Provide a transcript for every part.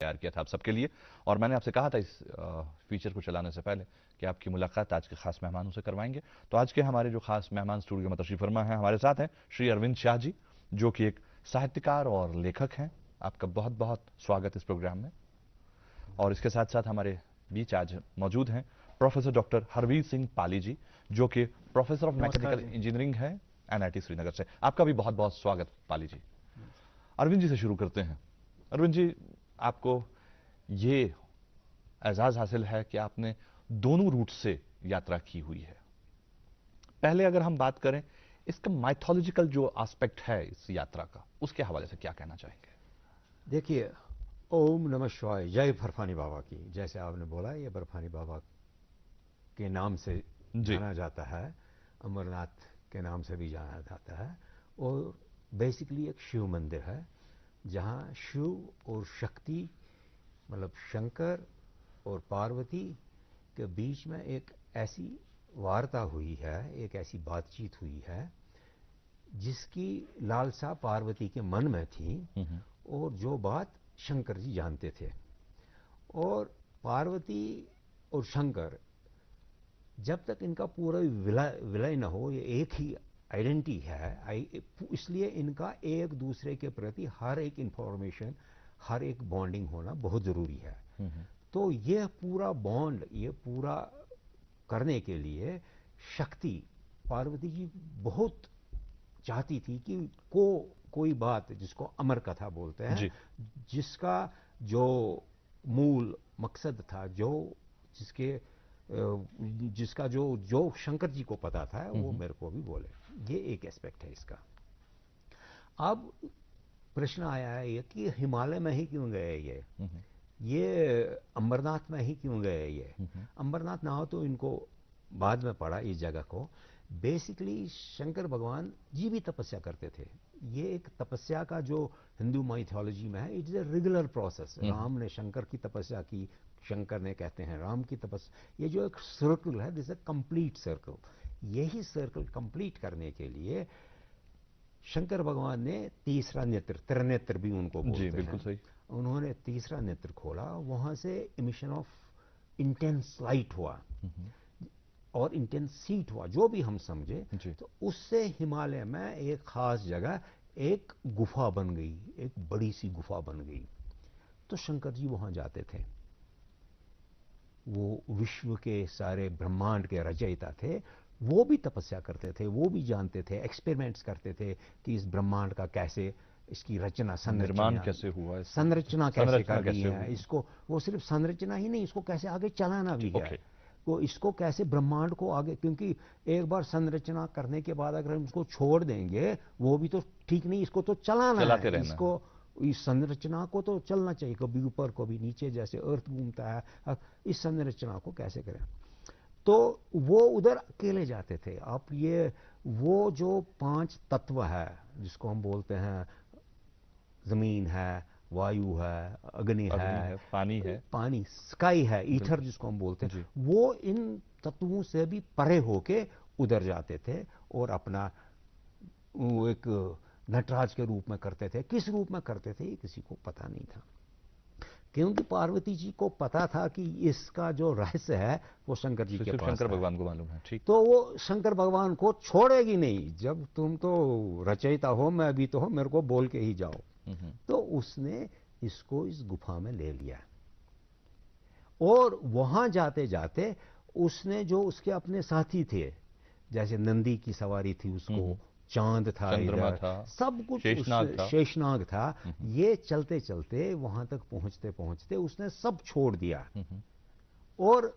तैयार किया था आप सबके लिए। और मैंने आपसे कहा था इस फीचर को चलाने से पहले कि आपकी मुलाकात आज के खास मेहमानों से करवाएंगे। तो आज के हमारे जो खास मेहमान स्टूडियो में तशरीफ फरमा हैं, हमारे साथ हैं श्री अरविंद शाह जी, जो कि एक साहित्यकार और लेखक हैं। आपका बहुत बहुत स्वागत इस प्रोग्राम में। और इसके साथ साथ हमारे बीच आज मौजूद हैं प्रोफेसर डॉक्टर हरवीर सिंह पाली जी, जो कि प्रोफेसर ऑफ मैकेनिकल इंजीनियरिंग है एनआईटी श्रीनगर से। आपका भी बहुत बहुत स्वागत पाली जी। अरविंद जी से शुरू करते हैं। अरविंद जी, आपको ये एजाज हासिल है कि आपने दोनों रूट से यात्रा की हुई है। पहले अगर हम बात करें इसका माइथोलॉजिकल जो एस्पेक्ट है इस यात्रा का, उसके हवाले से क्या कहना चाहेंगे? देखिए, ओम नमः शिवाय, जय बर्फानी बाबा की। जैसे आपने बोला, ये बर्फानी बाबा के नाम से जाना जाता है, अमरनाथ के नाम से भी जाना जाता है। और बेसिकली एक शिव मंदिर है जहाँ शिव और शक्ति, मतलब शंकर और पार्वती के बीच में एक ऐसी वार्ता हुई है, एक ऐसी बातचीत हुई है जिसकी लालसा पार्वती के मन में थी और जो बात शंकर जी जानते थे। और पार्वती और शंकर, जब तक इनका पूरा विलय न हो, ये एक ही आइडेंटिटी है, इसलिए इनका एक दूसरे के प्रति हर एक इंफॉर्मेशन, हर एक बॉन्डिंग होना बहुत ज़रूरी है। तो ये पूरा बॉन्ड, ये पूरा करने के लिए शक्ति, पार्वती जी बहुत चाहती थी कि कोई बात जिसको अमर कथा बोलते हैं, जिसका जो मूल मकसद था, जिसका जो शंकर जी को पता था, वो मेरे को भी बोले। ये एक एस्पेक्ट है इसका। अब प्रश्न आया है ये कि हिमालय में ही क्यों गए ये अमरनाथ में ही क्यों गए ये। अमरनाथ ना हो तो इनको बाद में पड़ा इस जगह को। बेसिकली शंकर भगवान जी भी तपस्या करते थे। ये एक तपस्या का जो हिंदू माइथोलॉजी में है, it is a regular process. Ram ने शंकर की तपस्या की, शंकर ने कहते हैं राम की तपस्या। ये जो एक सर्कल है, दिस ए कंप्लीट सर्कल। यही सर्कल कंप्लीट करने के लिए शंकर भगवान ने तीसरा नेत्र, त्रिनेत्र भी उनको बोलते हैं, बिल्कुल सही। उन्होंने तीसरा नेत्र खोला, वहां से इमिशन ऑफ इंटेंस लाइट हुआ और इंटेंस हीट हुआ, जो भी हम समझे। तो उससे हिमालय में एक खास जगह एक गुफा बन गई, एक बड़ी सी गुफा बन गई। तो शंकर जी वहां जाते थे। वो विश्व के सारे ब्रह्मांड के रचयिता थे, वो भी तपस्या करते थे, वो भी जानते थे, एक्सपेरिमेंट्स करते थे कि इस ब्रह्मांड का कैसे, इसकी रचना, निर्माण कैसे हुआ, संरचना कैसे करनी है इसको। वो सिर्फ संरचना ही नहीं, इसको कैसे आगे चलाना भी है, वो इसको कैसे ब्रह्मांड को आगे, क्योंकि एक बार संरचना करने के बाद अगर हम इसको छोड़ देंगे वो भी तो ठीक नहीं, इसको तो चलाना है, इसको, इस संरचना को तो चलना चाहिए, कभी ऊपर कभी नीचे, जैसे अर्थ घूमता है। इस संरचना को कैसे करें। तो वो उधर अकेले जाते थे। आप ये, वो जो 5 तत्व है जिसको हम बोलते हैं, जमीन है, वायु है, अग्नि है, पानी स्काई है, ईथर जिसको हम बोलते हैं, वो इन तत्वों से भी परे होके उधर जाते थे और अपना वो एक नटराज के रूप में करते थे। किस रूप में करते थे ये किसी को पता नहीं था, क्योंकि पार्वती जी को पता था कि इसका जो रहस्य है वो शंकर जी के पास, शंकर भगवान को मालूम है। ठीक। तो वो शंकर भगवान को छोड़ेगी नहीं, जब तुम तो रचयिता हो, मैं भी तो हो, मेरे को बोल के ही जाओ। तो उसने इसको इस गुफा में ले लिया और वहां जाते जाते उसने जो उसके अपने साथी थे, जैसे नंदी की सवारी थी उसको, चांद था, इधर सब कुछ, शेषनाग था। ये चलते चलते वहां तक पहुंचते पहुंचते उसने सब छोड़ दिया और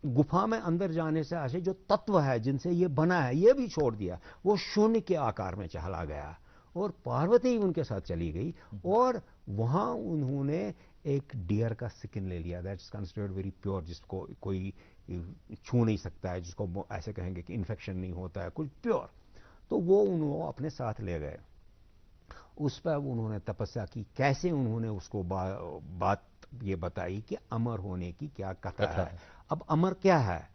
गुफा में अंदर जाने से आशे जो तत्व है जिनसे ये बना है ये भी छोड़ दिया। वो शून्य के आकार में चला गया और पार्वती उनके साथ चली गई और वहां उन्होंने एक डियर का स्किन ले लिया, that is considered very pure, जिसको कोई छू नहीं सकता है, जिसको ऐसे कहेंगे कि इन्फेक्शन नहीं होता है, कुछ प्योर। तो वो उन्होंने अपने साथ ले गए। उस पर उन्होंने तपस्या की। कैसे उन्होंने उसको बात ये बताई कि अमर होने की क्या कथा है। अब अमर क्या है?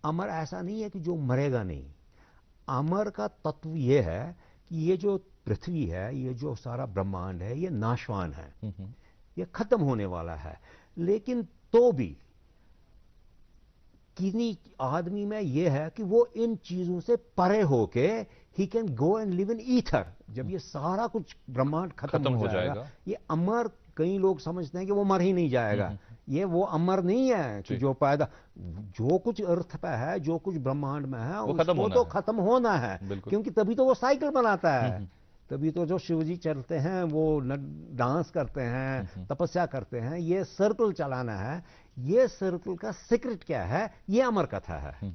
अमर ऐसा नहीं है कि जो मरेगा नहीं। अमर का तत्व ये है कि ये जो पृथ्वी है, ये जो सारा ब्रह्मांड है, ये नाशवान है, ये खत्म होने वाला है। लेकिन तो भी किसी आदमी में यह है कि वो इन चीजों से परे होके he can go and live in ether. जब ये सारा कुछ ब्रह्मांड खत्म हो जाएगा, ये अमर, कई लोग समझते हैं कि वो मर ही नहीं जाएगा। ये वो अमर नहीं है कि जो पैदा, जो कुछ अर्थ पे है, जो कुछ ब्रह्मांड में है, उसको तो खत्म होना है, क्योंकि तभी तो वो साइकिल बनाता है। तभी तो जो शिवजी चलते हैं, वो डांस करते हैं, तपस्या करते हैं, ये सर्कल चलाना है। ये सर्कल का सीक्रेट क्या है? ये अमर कथा है।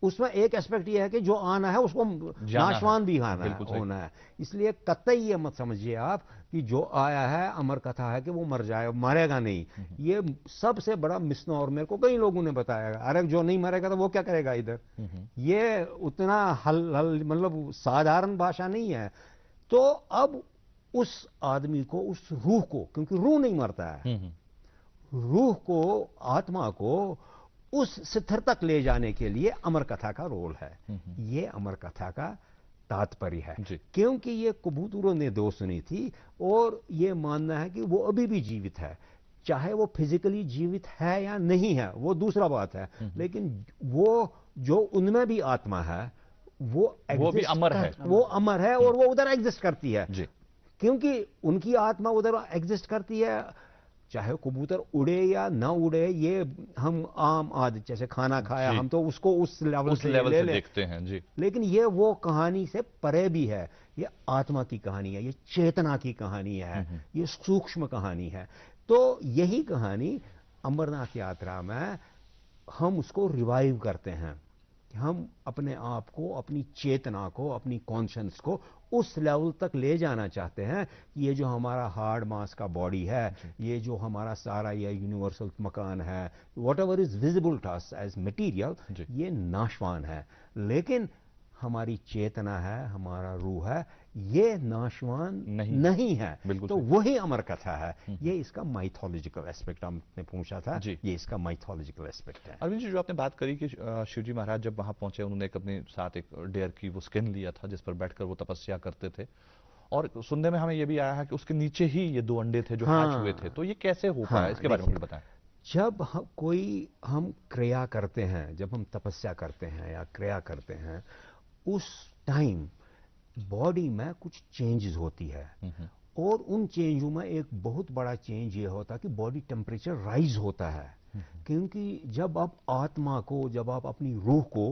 उसमें एक एस्पेक्ट ये है कि जो आना है उसको नाशवान भी होना है। इसलिए कतई ये मत समझिए आप कि जो आया है अमर कथा है कि वो मर जाए, मरेगा नहीं। ये सबसे बड़ा मिसनोर मेरे को कई लोगों ने बताया। अरे जो नहीं मरेगा तो वो क्या करेगा इधर? ये उतना मतलब साधारण भाषा नहीं है। तो अब उस आदमी को, उस रूह को, क्योंकि रूह नहीं मरता है, रूह को, आत्मा को उस शिखर तक ले जाने के लिए अमर कथा का रोल है। ये अमर कथा का तात्पर्य है। क्योंकि ये कबूतरों ने दो सुनी थी और ये मानना है कि वो अभी भी जीवित है। चाहे वो फिजिकली जीवित है या नहीं है वो दूसरा बात है, लेकिन वो जो उनमें भी आत्मा है वो भी अमर है। वो अमर है और वो उधर एग्जिस्ट करती है। क्योंकि उनकी आत्मा उधर एग्जिस्ट करती है। चाहे कबूतर उड़े या ना उड़े, ये हम आम आदमी जैसे खाना खाया, हम तो उसको उस लेवल से देखते हैं जी। लेकिन ये वो कहानी से परे भी है। ये आत्मा की कहानी है, ये चेतना की कहानी है, ये सूक्ष्म कहानी है। तो यही कहानी अमरनाथ यात्रा में हम उसको रिवाइव करते हैं। हम अपने आप को, अपनी चेतना को, अपनी कॉन्शियंस को उस लेवल तक ले जाना चाहते हैं। ये जो हमारा हार्ड मास का बॉडी है, ये जो हमारा सारा ये यूनिवर्सल मकान है, whatever is visible to us as material, ये नाशवान है। लेकिन हमारी चेतना है, हमारा रूह है, ये नाशवान नहीं है। तो वही अमर कथा है। ये इसका माइथोलॉजिकल एस्पेक्ट आपने पूछा था, ये इसका माइथोलॉजिकल एस्पेक्ट है। अरविंद जी, जो आपने बात करी कि शिवजी महाराज जब वहां पहुंचे, उन्होंने एक अपने साथ एक डेयर की वो स्किन लिया था जिस पर बैठकर वो तपस्या करते थे, और सुनने में हमें ये भी आया है कि उसके नीचे ही ये 2 अंडे थे जो हैच हुए थे। तो ये कैसे हो पाया? इसके बारे में बताएं। जब हम क्रिया करते हैं, जब हम तपस्या करते हैं या क्रिया करते हैं, उस टाइम बॉडी में कुछ चेंजेस होती है। और उन चेंजों में एक बहुत बड़ा चेंज ये होता है कि बॉडी टेम्परेचर राइज होता है। क्योंकि जब आप आत्मा को, जब आप अपनी रूह को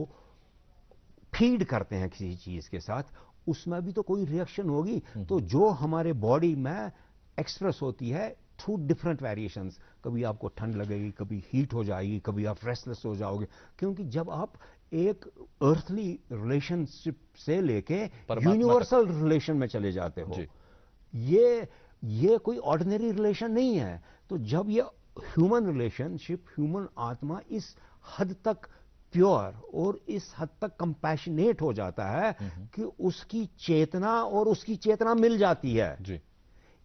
फीड करते हैं किसी चीज के साथ, उसमें भी तो कोई रिएक्शन होगी। तो जो हमारे बॉडी में एक्सप्रेस होती है थ्रू डिफरेंट वेरिएशंस, कभी आपको ठंड लगेगी, कभी हीट हो जाएगी, कभी आप रेस्टलेस हो जाओगे। क्योंकि जब आप एक अर्थली रिलेशनशिप से लेके यूनिवर्सल रिलेशन में चले जाते हो, ये कोई ऑर्डिनरी रिलेशन नहीं है। तो जब ये ह्यूमन रिलेशनशिप, ह्यूमन आत्मा इस हद तक प्योर और इस हद तक कंपैशनेट हो जाता है कि उसकी चेतना और उसकी चेतना मिल जाती है जी।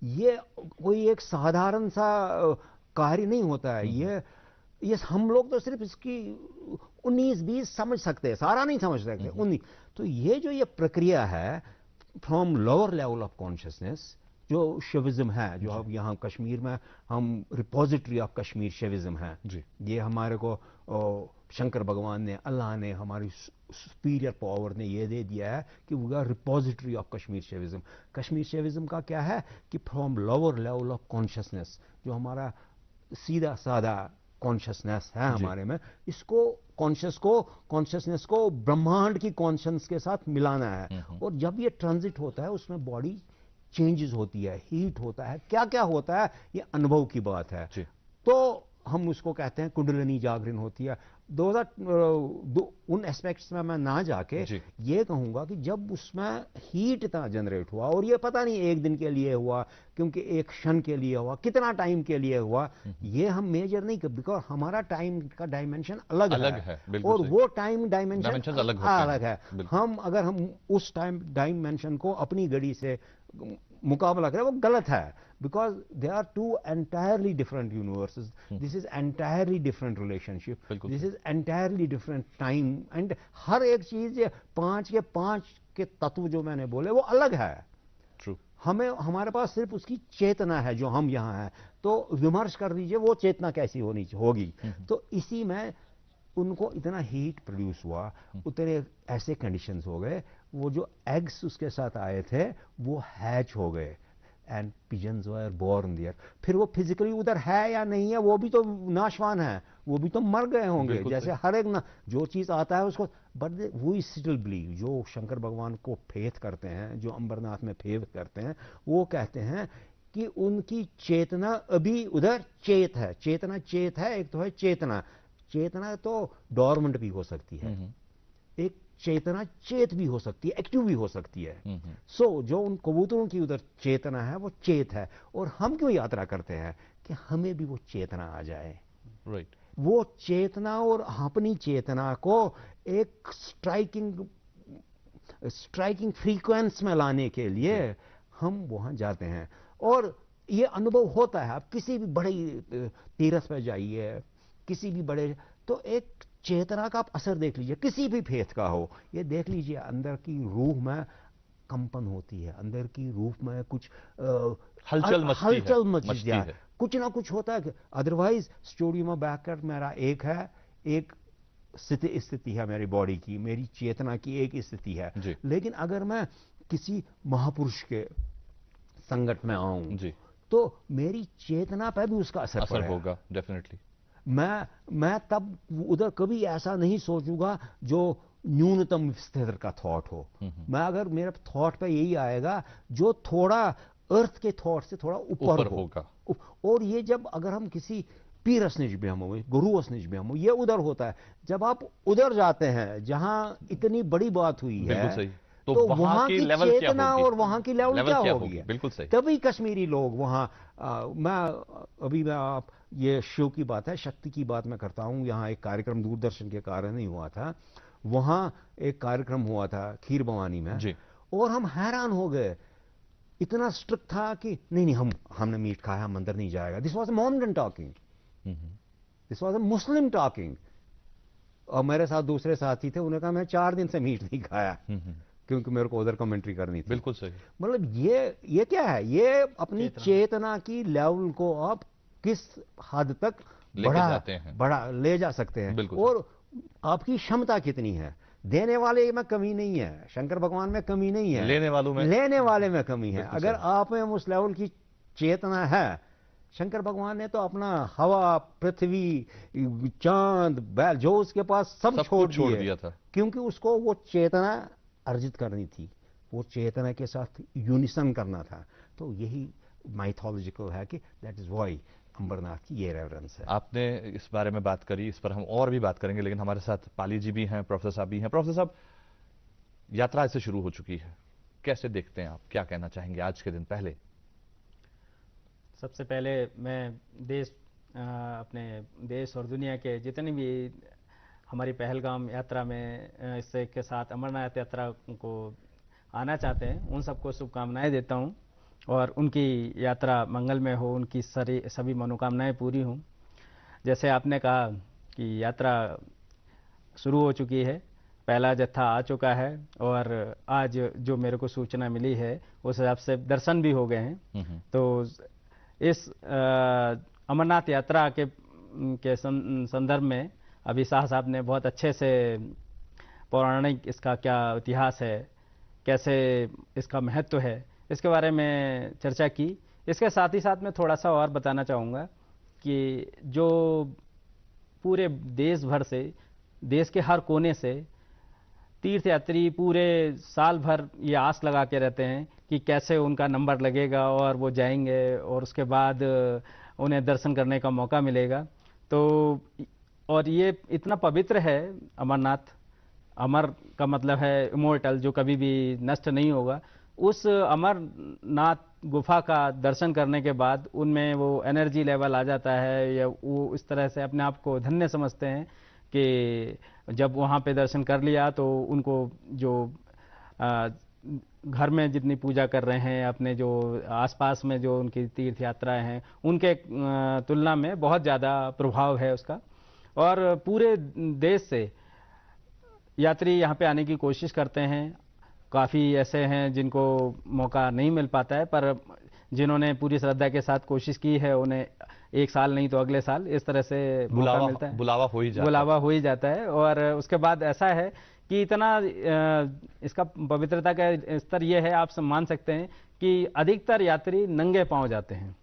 ये कोई एक साधारण सा कार्य नहीं होता है। ये हम लोग तो सिर्फ इसकी 19-20 समझ सकते हैं, सारा नहीं समझ सकते 19। तो ये प्रक्रिया है from lower level of consciousness, जो शिविज्म है, जो अब यहाँ कश्मीर में हम रिपोजिटरी ऑफ कश्मीर शिविज्म है जी। ये हमारे को शंकर भगवान ने, अल्लाह ने, हमारी सुपीरियर पावर ने ये दे दिया है कि we are repository of Kashmir Shaivism. Kashmir Shaivism का क्या है कि from lower level of consciousness, जो हमारा सीधा साधा कॉन्शियसनेस है हमारे में, इसको कॉन्शियसनेस को ब्रह्मांड की कॉन्शियस के साथ मिलाना है। और जब ये ट्रांजिट होता है उसमें बॉडी चेंजेस होती है, हीट होता है, क्या क्या होता है ये अनुभव की बात है। तो हम उसको कहते हैं कुंडलिनी जागरण होती है। उन एस्पेक्ट्स में मैं ना जाके ये कहूंगा कि जब उसमें हीट इतना जनरेट हुआ, और ये पता नहीं एक दिन के लिए हुआ, क्योंकि एक क्षण के लिए हुआ, कितना टाइम के लिए हुआ, ये हम मेजर नहीं कर, बिकॉज हमारा टाइम का डायमेंशन अलग है और वो टाइम डायमेंशन अलग है। अगर हम उस टाइम डायमेंशन को अपनी घड़ी से मुकाबला करें, वो गलत है, because they are two entirely different universes. This is entirely different relationship. This is entirely different time. And हर एक चीज 5 के 5 के तत्व जो मैंने बोले वो अलग है। True. हमें हमारे पास सिर्फ उसकी चेतना है जो हम यहाँ हैं, तो विमर्श कर दीजिए वो चेतना कैसी होगी। तो इसी में उनको इतना हीट प्रोड्यूस हुआ, उतने ऐसे कंडीशंस हो गए, वो जो एग्स उसके साथ आए थे वो हैच हो गए and pigeons were born there. फिर वो फिजिकली उधर है या नहीं है वो भी तो नाशवान है, वो भी तो मर गए होंगे जैसे हर एक जो चीज आता है उसको। बट वो स्टिल बिलीव, जो शंकर भगवान को फेथ करते हैं, जो अमरनाथ में फेथ करते हैं, वो कहते हैं कि उनकी चेतना अभी उधर चेत है। चेतना चेत है, एक तो है चेतना, चेतना तो डॉर्मेंट भी हो सकती है, एक चेतना चेत भी हो सकती है, एक्टिव भी हो सकती है। सो जो उन कबूतरों की उधर चेतना है वो चेत है। और हम क्यों यात्रा करते हैं कि हमें भी वो चेतना आ जाए। राइट। वो चेतना और अपनी चेतना को एक स्ट्राइकिंग फ्रीक्वेंस में लाने के लिए हम वहां जाते हैं। और ये अनुभव होता है, आप किसी भी बड़े तीर्थ पे जाइए, किसी भी बड़े, तो एक चेतना का आप असर देख लीजिए, किसी भी फेथ का हो, ये देख लीजिए अंदर की रूह में कंपन होती है, अंदर की रूह में कुछ हलचल मचती है, कुछ ना कुछ होता है। अदरवाइज स्टूडियो में बैठकर मेरा एक स्थिति है मेरी बॉडी की, मेरी चेतना की एक स्थिति है। लेकिन अगर मैं किसी महापुरुष के संकट में आऊं तो मेरी चेतना पर भी उसका असर होगा डेफिनेटली। मैं तब उधर कभी ऐसा नहीं सोचूंगा जो न्यूनतम स्तर का थॉट हो। मैं अगर मेरे थॉट पे यही आएगा जो थोड़ा अर्थ के थॉट से थोड़ा ऊपर होगा। और ये जब अगर हम किसी पीर स्निज में हो, गुरु स्निज में हो, ये उधर होता है। जब आप उधर जाते हैं जहां इतनी बड़ी बात हुई है, तो वहां की चेतना और वहां की लेवल क्या होगी? बिल्कुल सही। तभी कश्मीरी लोग वहां मैं आप ये शो की बात है, शक्ति की बात मैं करता हूं। यहाँ एक कार्यक्रम दूरदर्शन के कारण ही हुआ था, वहां एक कार्यक्रम हुआ था खीर भवानी में जी। और हम हैरान हो गए, इतना स्ट्रिक्ट था कि नहीं हमने मीट खाया, हम अंदर नहीं जाएगा। This was a Mohammedan talking, this was a Muslim talking. और मेरे साथ दूसरे साथी थे, उन्होंने कहा मैं 4 दिन से मीट नहीं खाया क्योंकि मेरे को उधर कमेंट्री करनी थी। बिल्कुल सही। मतलब ये क्या है, ये अपनी चेतना की लेवल को आप किस हद तक बड़ा ले जा सकते हैं, और आपकी क्षमता कितनी है। देने वाले में कमी नहीं है, शंकर भगवान में कमी नहीं है, लेने वाले में कमी है। अगर आप में उस लेवल की चेतना है, शंकर भगवान ने तो अपना हवा, पृथ्वी, चांद, बैल जो उसके पास सब छोड़ दिया था, क्योंकि उसको वो चेतना अर्जित करनी थी, वो चेतना के साथ यूनिसन करना था। तो यही माइथोलॉजिकल है कि दैट इज व्हाई अमरनाथ की ये रेफरेंस है। आपने इस बारे में बात करी, इस पर हम और भी बात करेंगे, लेकिन हमारे साथ पाली जी भी हैं, प्रोफेसर साहब भी हैं। प्रोफेसर साहब, यात्रा ऐसे शुरू हो चुकी है, कैसे देखते हैं आप, क्या कहना चाहेंगे आज के दिन? पहले सबसे पहले मैं अपने देश और दुनिया के जितने भी हमारी पहलगाम यात्रा में इससे के साथ अमरनाथ यात्रा को आना चाहते हैं, उन सबको शुभकामनाएं देता हूं और उनकी यात्रा मंगलमय हो, उनकी सभी मनोकामनाएं पूरी हों। जैसे आपने कहा कि यात्रा शुरू हो चुकी है, पहला जत्था आ चुका है और आज जो मेरे को सूचना मिली है उस हिसाब से दर्शन भी हो गए हैं। तो इस अमरनाथ यात्रा के संदर्भ में अभी शाह साहब ने बहुत अच्छे से पौराणिक इसका क्या इतिहास है, कैसे इसका महत्व है, इसके बारे में चर्चा की। इसके साथ ही साथ मैं थोड़ा सा और बताना चाहूँगा कि जो पूरे देश भर से, देश के हर कोने से तीर्थयात्री पूरे साल भर ये आस लगा के रहते हैं कि कैसे उनका नंबर लगेगा और वो जाएंगे और उसके बाद उन्हें दर्शन करने का मौका मिलेगा। तो और ये इतना पवित्र है अमरनाथ, अमर का मतलब है इमोर्टल, जो कभी भी नष्ट नहीं होगा। उस अमरनाथ गुफा का दर्शन करने के बाद उनमें वो एनर्जी लेवल आ जाता है, या वो इस तरह से अपने आप को धन्य समझते हैं कि जब वहाँ पे दर्शन कर लिया तो उनको जो घर में जितनी पूजा कर रहे हैं, अपने जो आसपास में जो उनकी तीर्थ यात्राएं हैं, उनके तुलना में बहुत ज़्यादा प्रभाव है उसका। और पूरे देश से यात्री यहाँ पे आने की कोशिश करते हैं। काफ़ी ऐसे हैं जिनको मौका नहीं मिल पाता है, पर जिन्होंने पूरी श्रद्धा के साथ कोशिश की है उन्हें एक साल नहीं तो अगले साल इस तरह से मौका मिलता है, बुलावा हो ही जाता है। बुलावा हो ही जाता है। और उसके बाद ऐसा है कि इतना इसका पवित्रता का स्तर यह है, आप मान सकते हैं कि अधिकतर यात्री नंगे पांव जाते हैं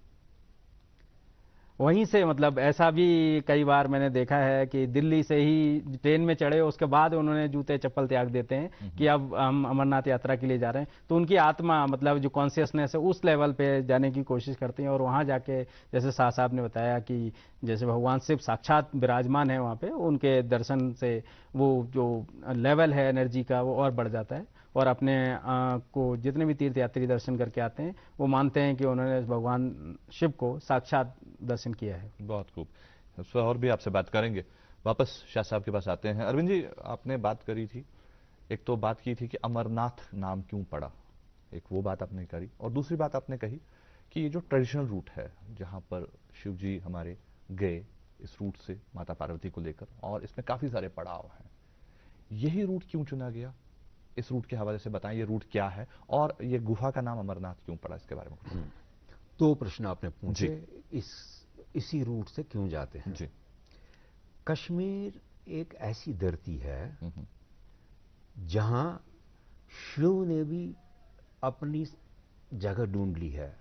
वहीं से। मतलब ऐसा भी कई बार मैंने देखा है कि दिल्ली से ही ट्रेन में चढ़े, उसके बाद उन्होंने जूते चप्पल त्याग देते हैं कि अब हम अमरनाथ यात्रा के लिए जा रहे हैं। तो उनकी आत्मा, मतलब जो कॉन्शियसनेस है, उस लेवल पे जाने की कोशिश करती हैं। और वहां जाके जैसे शाह साहब ने बताया कि जैसे भगवान शिव साक्षात विराजमान है वहां पे, उनके दर्शन से वो जो लेवल है एनर्जी का वो और बढ़ जाता है। और अपने को जितने भी तीर्थयात्री दर्शन करके आते हैं वो मानते हैं कि उन्होंने भगवान शिव को साक्षात दर्शन किया है। बहुत खूब। इस पर और भी आपसे बात करेंगे। वापस शाह साहब के पास आते हैं। अरविंद जी, आपने बात करी थी, एक तो बात की थी कि अमरनाथ नाम क्यों पड़ा, एक वो बात आपने करी, और दूसरी बात आपने कही कि ये जो ट्रेडिशनल रूट है जहाँ पर शिव जी हमारे गए, इस रूट से माता पार्वती को लेकर, और इसमें काफ़ी सारे पड़ाव हैं, यही रूट क्यों चुना गया? इस रूट के हवाले से बताएं, ये रूट क्या है और ये गुफा का नाम अमरनाथ क्यों पड़ा, इसके बारे में। दो प्रश्न आपने पूछे, इसी रूट से क्यों जाते हैं जी। कश्मीर एक ऐसी धरती है जहां शिव ने भी अपनी जगह ढूंढ ली है।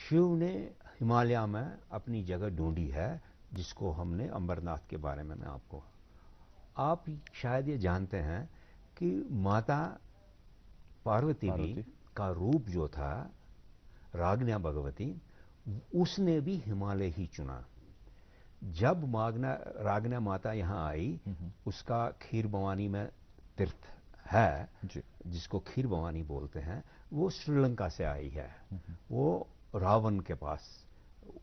शिव ने हिमालय में अपनी जगह ढूंढी है, जिसको हमने अमरनाथ के बारे में मैं आपको, आप शायद ये जानते हैं कि माता पार्वती भी का रूप जो था राग्ना भगवती, उसने भी हिमालय ही चुना। जब राग्ना माता यहां आई, उसका खीर भवानी में तीर्थ है जिसको खीर भवानी बोलते हैं, वो श्रीलंका से आई है। वो रावण के पास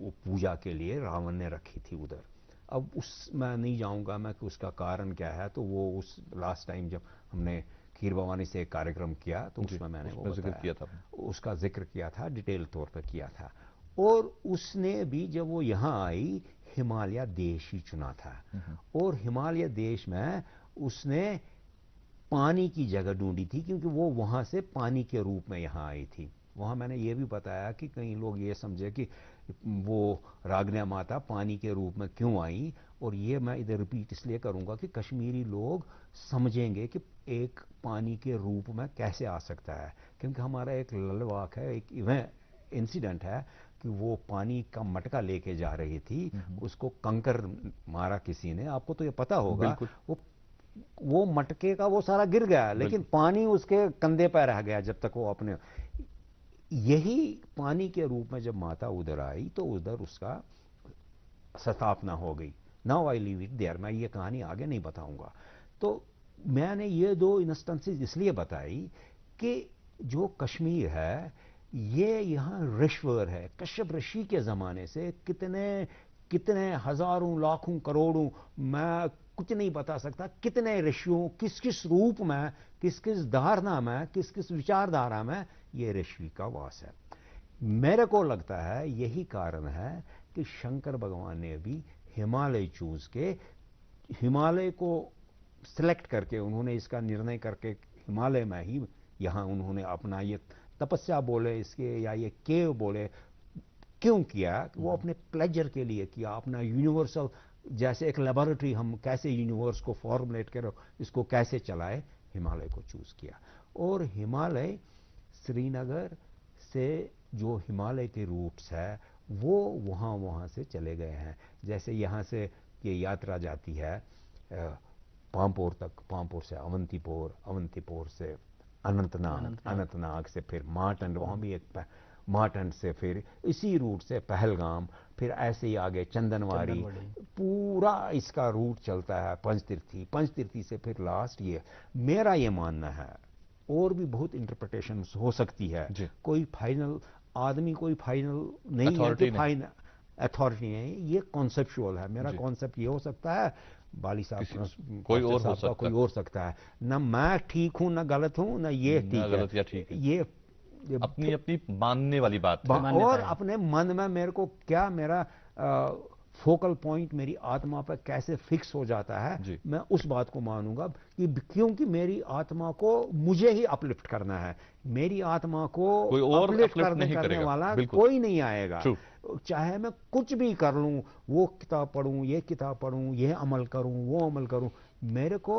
वो पूजा के लिए रावण ने रखी थी उधर। अब मैं नहीं जाऊंगा मैं कि उसका कारण क्या है, तो वो उस लास्ट टाइम जब हमने खीर भवानी से एक कार्यक्रम किया तो उसमें मैंने वो जिक्र किया था, उसका जिक्र किया था, डिटेल तौर पर किया था। और उसने भी जब वो यहाँ आई हिमालय देश ही चुना था, और हिमालय देश में उसने पानी की जगह ढूंढी थी, क्योंकि वो वहां से पानी के रूप में यहाँ आई थी। वहां मैंने ये भी बताया कि कई लोग ये समझे कि वो राग्ना माता पानी के रूप में क्यों आई, और ये मैं इधर रिपीट इसलिए करूंगा कि कश्मीरी लोग समझेंगे कि एक पानी के रूप में कैसे आ सकता है। क्योंकि हमारा एक ललवाक है, एक इवेंट इंसिडेंट है कि वो पानी का मटका लेके जा रही थी, उसको कंकर मारा किसी ने, आपको तो ये पता होगा। वो मटके का वो सारा गिर गया, लेकिन पानी उसके कंधे पर रह गया जब तक वो अपने। यही पानी के रूप में जब माता उधर आई तो उधर उसका स्थापना हो गई। Now I leave it there, मैं ये कहानी आगे नहीं बताऊंगा। तो मैंने ये दो इंस्टेंसेस इसलिए बताई कि जो कश्मीर है ये यहाँ ऋषिवर है। कश्यप ऋषि के जमाने से कितने हजारों लाखों करोड़ों, मैं कुछ नहीं बता सकता, कितने ऋषियों किस किस रूप में, किस किस धारणा में, किस किस विचारधारा में ये ऋषि का वास है। मेरे को लगता है यही कारण है कि शंकर भगवान ने भी हिमालय चूज के, हिमालय को सिलेक्ट करके, उन्होंने इसका निर्णय करके हिमालय में ही यहां उन्होंने अपना ये तपस्या बोले इसके या ये केव बोले, क्यों किया? वो अपने प्लेजर के लिए किया, अपना यूनिवर्सल, जैसे एक लेबोरेटरी हम कैसे यूनिवर्स को फॉर्मुलेट करो, इसको कैसे चलाए, हिमालय को चूज किया। और हिमालय श्रीनगर से जो हिमालय के रूट्स है वो वहां से चले गए हैं। जैसे यहाँ से ये यात्रा जाती है पामपोर तक, पामपोर से अवंतीपोर, अवंतीपोर से अनंतनाग, अनंतनाग से फिर मार्टंड, वहां भी एक मार्टंड से फिर इसी रूट से पहलगाम, फिर ऐसे ही आगे चंदनवाड़ी, पूरा इसका रूट चलता है पंचतीर्थी, पंचतीर्थी से फिर लास्ट ये। मेरा ये मानना है, और भी बहुत इंटरप्रिटेशन हो सकती है, कोई फाइनल आदमी कोई फाइनल नहीं है कि फाइनल अथॉरिटी नहीं है, ये कॉन्सेप्चुअल है। मेरा कॉन्सेप्ट ये हो सकता है, बाली साहब कोई और हो सकता है, ना मैं ठीक हूं ना गलत हूं, ना ये ठीक है, ये अपनी मानने वाली बात है। और अपने मन में मेरे को क्या, मेरा फोकल पॉइंट मेरी आत्मा पर कैसे फिक्स हो जाता है, मैं उस बात को मानूंगा कि क्योंकि मेरी आत्मा को मुझे ही अपलिफ्ट करना है, मेरी आत्मा को कोई और अपलिफ्ट करने वाला कोई नहीं आएगा। चाहे मैं कुछ भी कर लूं, वो किताब पढूं, ये किताब पढूं, ये अमल करूं, वो अमल करूं, मेरे को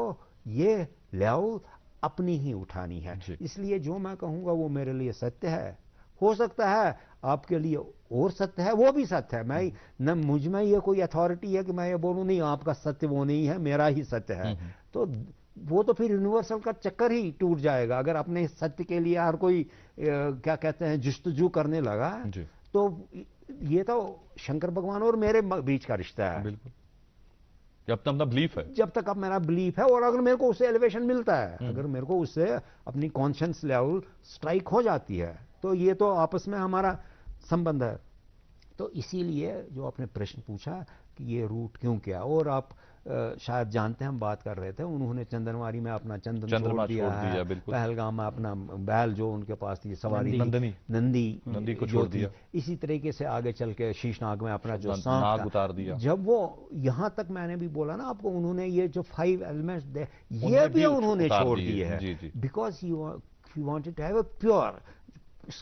ये लेवल अपनी ही उठानी है। इसलिए जो मैं कहूंगा वो मेरे लिए सत्य है। हो सकता है आपके लिए और सत्य है, वो भी सत्य है। मैं न मुझ में ये कोई अथॉरिटी है कि मैं ये बोलूं नहीं आपका सत्य वो नहीं है, मेरा ही सत्य है। तो वो तो फिर यूनिवर्सल का चक्कर ही टूट जाएगा। अगर अपने सत्य के लिए हर कोई क्या कहते हैं जुस्तजू करने लगा, तो ये तो शंकर भगवान और मेरे बीच का रिश्ता है। बिल्कुल, जब तक अपना बिलीफ है, जब तक अब मेरा बिलीफ है, और अगर मेरे को उससे एलिवेशन मिलता है, अगर मेरे को उससे अपनी कॉन्शियस लेवल स्ट्राइक हो जाती है, तो ये तो आपस में हमारा संबंध है। तो इसीलिए जो आपने प्रश्न पूछा कि ये रूट क्यों किया, और आप शायद जानते हैं हम बात कर रहे थे, उन्होंने चंदनवारी में अपना चंदन छोड़ दिया है, पहलगाम में अपना बैल जो उनके पास थी सवारी नंदी को छोड़ दिया। इसी तरीके से आगे चल के शीशनाग में अपना जो सांप उतार दिया। जब वो यहां तक मैंने भी बोला ना आपको, उन्होंने ये जो 5 एलिमेंट्स दे, ये भी उन्होंने छोड़ दिए हैं, because he wanted to have a pure,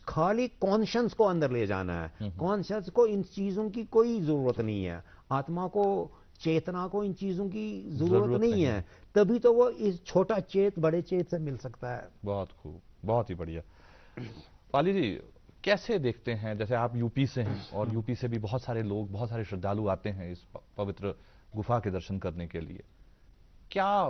खाली कॉन्शियस को अंदर ले जाना है। कॉन्शियस को इन चीजों की कोई जरूरत नहीं है, आत्मा को, चेतना को इन चीजों की जरूरत नहीं है, तभी तो वो इस छोटा चेत बड़े चेत से मिल सकता है। बहुत खूब, बहुत ही बढ़िया। पाली जी, कैसे देखते हैं, जैसे आप यूपी से हैं और यूपी से भी बहुत सारे लोग, बहुत सारे श्रद्धालु आते हैं इस पवित्र गुफा के दर्शन करने के लिए, क्या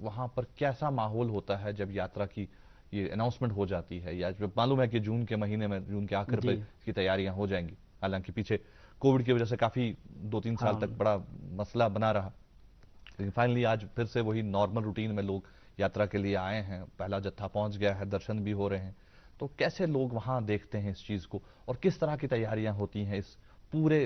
वहां पर कैसा माहौल होता है जब यात्रा की ये अनाउंसमेंट हो जाती है, या जब मालूम है कि जून के महीने में, जून के आखिर पे इसकी तैयारियां हो जाएंगी, हालांकि पीछे कोविड की वजह से काफी 2-3 साल तक बड़ा मसला बना रहा, लेकिन फाइनली आज फिर से वही नॉर्मल रूटीन में लोग यात्रा के लिए आए हैं, पहला जत्था पहुंच गया है, दर्शन भी हो रहे हैं, तो कैसे लोग वहां देखते हैं इस चीज को, और किस तरह की तैयारियां होती हैं इस पूरे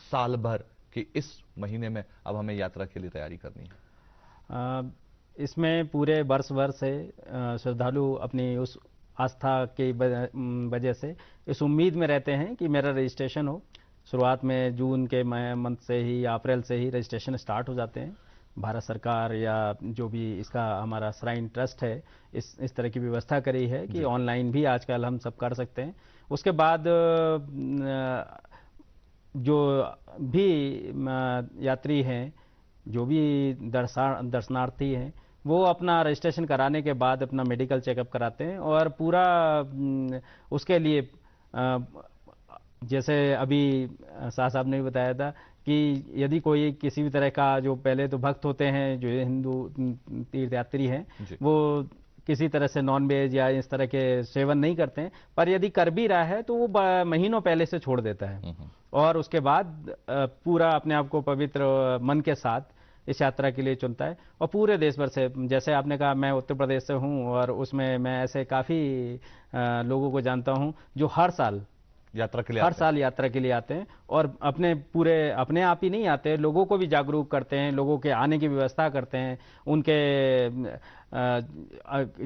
साल भर कि इस महीने में अब हमें यात्रा के लिए तैयारी करनी है? इसमें पूरे वर्ष भर से श्रद्धालु अपनी उस आस्था की वजह से इस उम्मीद में रहते हैं कि मेरा रजिस्ट्रेशन हो। शुरुआत में जून के मंथ से ही, अप्रैल से ही रजिस्ट्रेशन स्टार्ट हो जाते हैं। भारत सरकार या जो भी इसका हमारा श्राइन ट्रस्ट है, इस तरह की व्यवस्था करी है कि ऑनलाइन भी आजकल हम सब कर सकते हैं। उसके बाद जो भी यात्री हैं, जो भी दर्शनार्थी हैं, वो अपना रजिस्ट्रेशन कराने के बाद अपना मेडिकल चेकअप कराते हैं, और पूरा उसके लिए जैसे अभी शाह साहब ने भी बताया था कि यदि कोई किसी भी तरह का, जो पहले तो भक्त होते हैं जो हिंदू तीर्थयात्री हैं, वो किसी तरह से नॉन वेज या इस तरह के सेवन नहीं करते हैं, पर यदि कर भी रहा है तो वो महीनों पहले से छोड़ देता है, और उसके बाद पूरा अपने आप को पवित्र मन के साथ इस यात्रा के लिए चुनता है। और पूरे देश भर से, जैसे आपने कहा मैं उत्तर प्रदेश से हूं, और उसमें मैं ऐसे काफ़ी लोगों को जानता हूं जो हर साल यात्रा के लिए आते हैं, और अपने आप ही नहीं आते, लोगों को भी जागरूक करते हैं, लोगों के आने की व्यवस्था करते हैं, उनके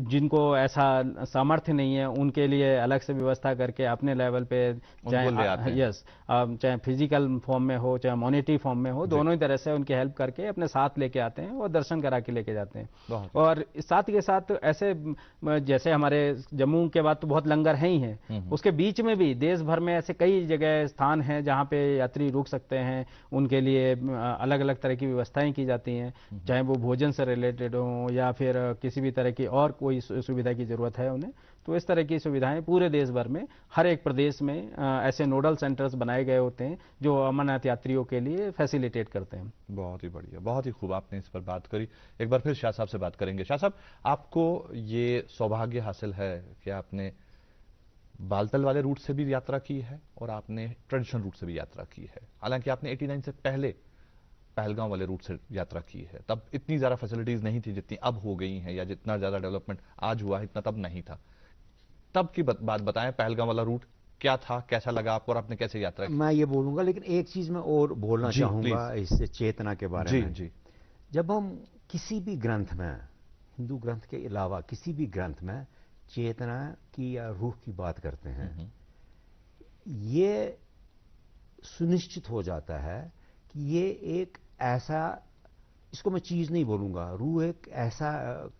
जिनको ऐसा सामर्थ्य नहीं है उनके लिए अलग से व्यवस्था करके अपने लेवल पे, चाहे फिजिकल फॉर्म में हो चाहे मॉनेटरी फॉर्म में हो, दोनों ही तरह से उनकी हेल्प करके अपने साथ लेके आते हैं और दर्शन करा के लेके जाते हैं। और साथ के साथ ऐसे, जैसे हमारे जम्मू के बाद तो बहुत लंगर हैं ही हैं, उसके बीच में भी देश भर में ऐसे कई जगह स्थान हैं जहाँ पे यात्री रुक सकते हैं, उनके लिए अलग अलग तरह की व्यवस्थाएं की जाती हैं, चाहे वो भोजन से रिलेटेड हो या फिर किसी भी तरह की और कोई सुविधा की जरूरत है उन्हें। तो इस तरह की सुविधाएं पूरे देश भर में, हर एक प्रदेश में ऐसे नोडल सेंटर्स बनाए गए होते हैं जो अमरनाथ यात्रियों के लिए फैसिलिटेट करते हैं। बहुत ही बढ़िया, बहुत ही खूब आपने इस पर बात करी। एक बार फिर शाह साहब से बात करेंगे। शाह साहब, आपको ये सौभाग्य हासिल है कि आपने बालतल वाले रूट से भी यात्रा की है और आपने ट्रेडिशनल रूट से भी यात्रा की है। हालांकि आपने 89 से पहले पहलगाम वाले रूट से यात्रा की है, तब इतनी ज़्यादा फैसिलिटीज़ नहीं थी जितनी अब हो गई हैं, या जितना ज़्यादा डेवलपमेंट आज हुआ है इतना तब नहीं था। तब की बात बताएं, पहलगाम वाला रूट क्या था, कैसा लगा आपको और आपने कैसे यात्रा की? मैं ये बोलूंगा, लेकिन एक चीज़ मैं और बोलना चाहूँगा इस चेतना के बारे में। जी। जब हम किसी भी ग्रंथ में, हिंदू ग्रंथ के अलावा किसी भी ग्रंथ में चेतना की या रूह की बात करते हैं, ये सुनिश्चित हो जाता है कि ये एक ऐसा, इसको मैं चीज नहीं बोलूंगा, रूह एक ऐसा,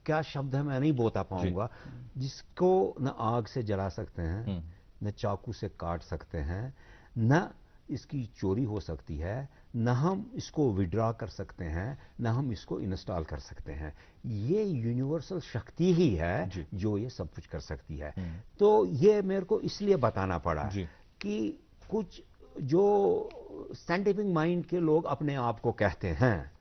क्या शब्द है मैं नहीं बता पाऊंगा, जिसको न आग से जला सकते हैं, न चाकू से काट सकते हैं, न इसकी चोरी हो सकती है, न हम इसको विड्रॉ कर सकते हैं, न हम इसको इंस्टॉल कर सकते हैं। ये यूनिवर्सल शक्ति ही है जो ये सब कुछ कर सकती है। तो ये मेरे को इसलिए बताना पड़ा कि कुछ जो साइंटिफिक माइंड के लोग अपने आप को कहते हैं,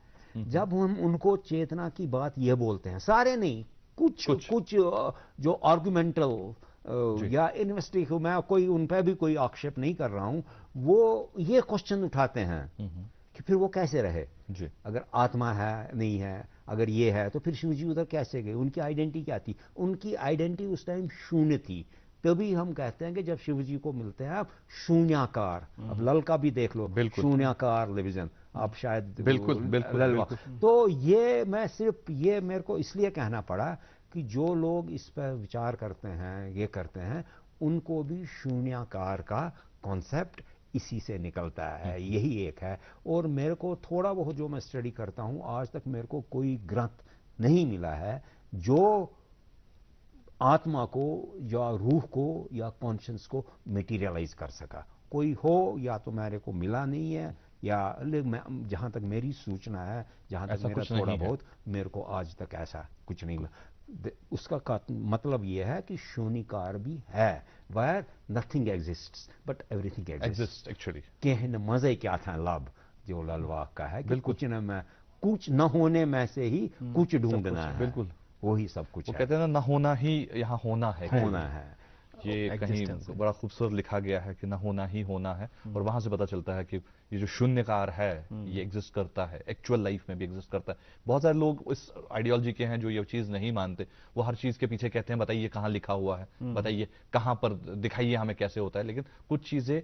जब हम उनको चेतना की बात ये बोलते हैं, सारे नहीं, कुछ जो आर्गुमेंटल या इन्वेस्टिगेटिव, मैं कोई उन पर भी कोई आक्षेप नहीं कर रहा हूं, वो ये क्वेश्चन उठाते हैं कि फिर वो कैसे रहे अगर आत्मा है नहीं है, अगर ये है तो फिर शिव जी उधर कैसे गए, उनकी आइडेंटिटी क्या थी? उनकी आइडेंटिटी उस टाइम शून्य थी। तभी हम कहते हैं कि जब शिव जी को मिलते हैं आप शून्याकार, अब लल का भी देख लो, शून्याकार डिवीजन, आप शायद बिल्कुल। तो ये मैं सिर्फ ये मेरे को इसलिए कहना पड़ा कि जो लोग इस पर विचार करते हैं, ये करते हैं, उनको भी शून्याकार का कॉन्सेप्ट इसी से निकलता है, यही एक है। और मेरे को थोड़ा बहुत जो मैं स्टडी करता हूं, आज तक मेरे को कोई ग्रंथ नहीं मिला है जो आत्मा को या रूह को या कॉन्शियस को मटेरियलाइज कर सका। कोई हो या तो मेरे को मिला नहीं है, या जहां तक मेरी सूचना है, जहां तक मेरा थोड़ा बहुत, मेरे को आज तक ऐसा कुछ नहीं मिला। उसका मतलब यह है कि शून्यकार भी है, where nothing exists but everything exist actually. कहने मजे क्या था लाभ जो ललवाक का है कि कुछ न होने में से ही कुछ ढूंढना है, बिल्कुल वही सब कुछ वो है। कहते हैं ना होना ही यहाँ होना है, ये कहीं बड़ा खूबसूरत लिखा गया है कि ना होना ही होना है। और वहां से पता चलता है कि ये जो शून्यकार है ये एग्जिस्ट करता है, एक्चुअल लाइफ में भी एग्जिस्ट करता है। बहुत सारे लोग इस आइडियोलॉजी के हैं जो ये चीज नहीं मानते, वो हर चीज के पीछे कहते हैं बताइए कहाँ लिखा हुआ है, बताइए कहाँ पर दिखाइए हमें कैसे होता है। लेकिन कुछ चीजें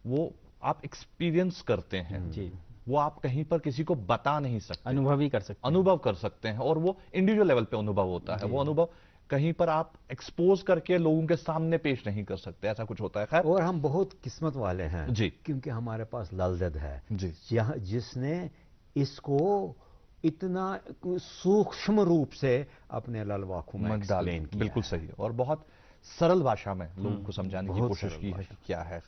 वो आप एक्सपीरियंस करते हैं, वो आप कहीं पर किसी को बता नहीं सकते, अनुभव कर सकते हैं, और वो इंडिविजुअल लेवल पे अनुभव होता है। वो अनुभव कहीं पर आप एक्सपोज करके लोगों के सामने पेश नहीं कर सकते, ऐसा कुछ होता है। खैर, और हम बहुत किस्मत वाले हैं जी, क्योंकि हमारे पास ललदद है जी, जिसने इसको इतना सूक्ष्म रूप से अपने ललवाखों में एक्सप्लेन किया। बिल्कुल सही, और बहुत सरल भाषा में लोगों को समझाने की कोशिश की है कि क्या है।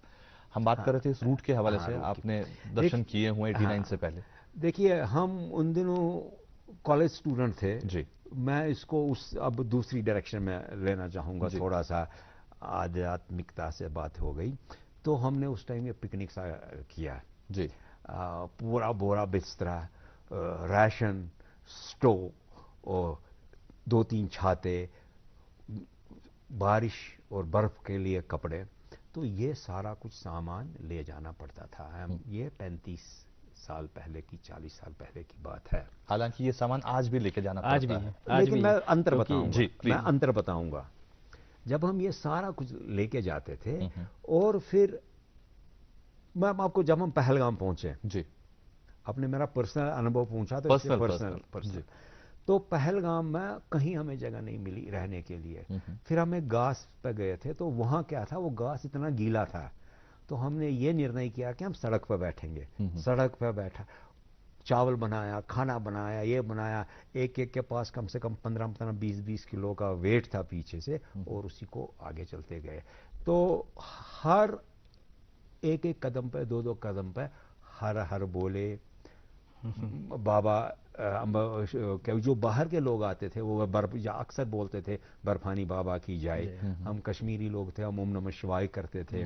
हम बात कर रहे थे इस रूट के हवाले से, आपने दर्शन किए हुए 89 से पहले। देखिए, हम उन दिनों कॉलेज स्टूडेंट थे जी, मैं इसको अब दूसरी डायरेक्शन में लेना चाहूँगा, थोड़ा सा आध्यात्मिकता से बात हो गई। तो हमने उस टाइम ये पिकनिक सा किया जी, पूरा बोरा बिस्तरा, राशन, स्टोव और 2-3 छाते, बारिश और बर्फ के लिए कपड़े, तो ये सारा कुछ सामान ले जाना पड़ता था। ये 35 साल पहले की, 40 साल पहले की बात है। हालांकि ये सामान आज भी लेके जाना पड़ता है, लेकिन मैं अंतर बताऊंगा, मैं अंतर बताऊंगा। जब हम ये सारा कुछ लेके जाते थे, और फिर मैं आपको, जब हम पहलगाम पहुंचे जी, आपने मेरा पर्सनल अनुभव पूछा तो पर्सनल तो पहलगाम में कहीं हमें जगह नहीं मिली रहने के लिए। फिर हमें घास पे गए थे, तो वहां क्या था, वो घास इतना गीला था, तो हमने ये निर्णय किया कि हम सड़क पर बैठेंगे। सड़क पर बैठा, चावल बनाया, खाना बनाया, ये बनाया, एक एक के पास कम से कम 15-15, 20-20 किलो का वेट था पीछे से, और उसी को आगे चलते गए। तो हर एक एक कदम पे, 2-2 कदम पे हर हर बोले बाबा। जो बाहर के लोग आते थे वो बर्फ अक्सर बोलते थे बर्फानी बाबा की जय। हम कश्मीरी लोग थे, हम ओम नमः शिवाय करते थे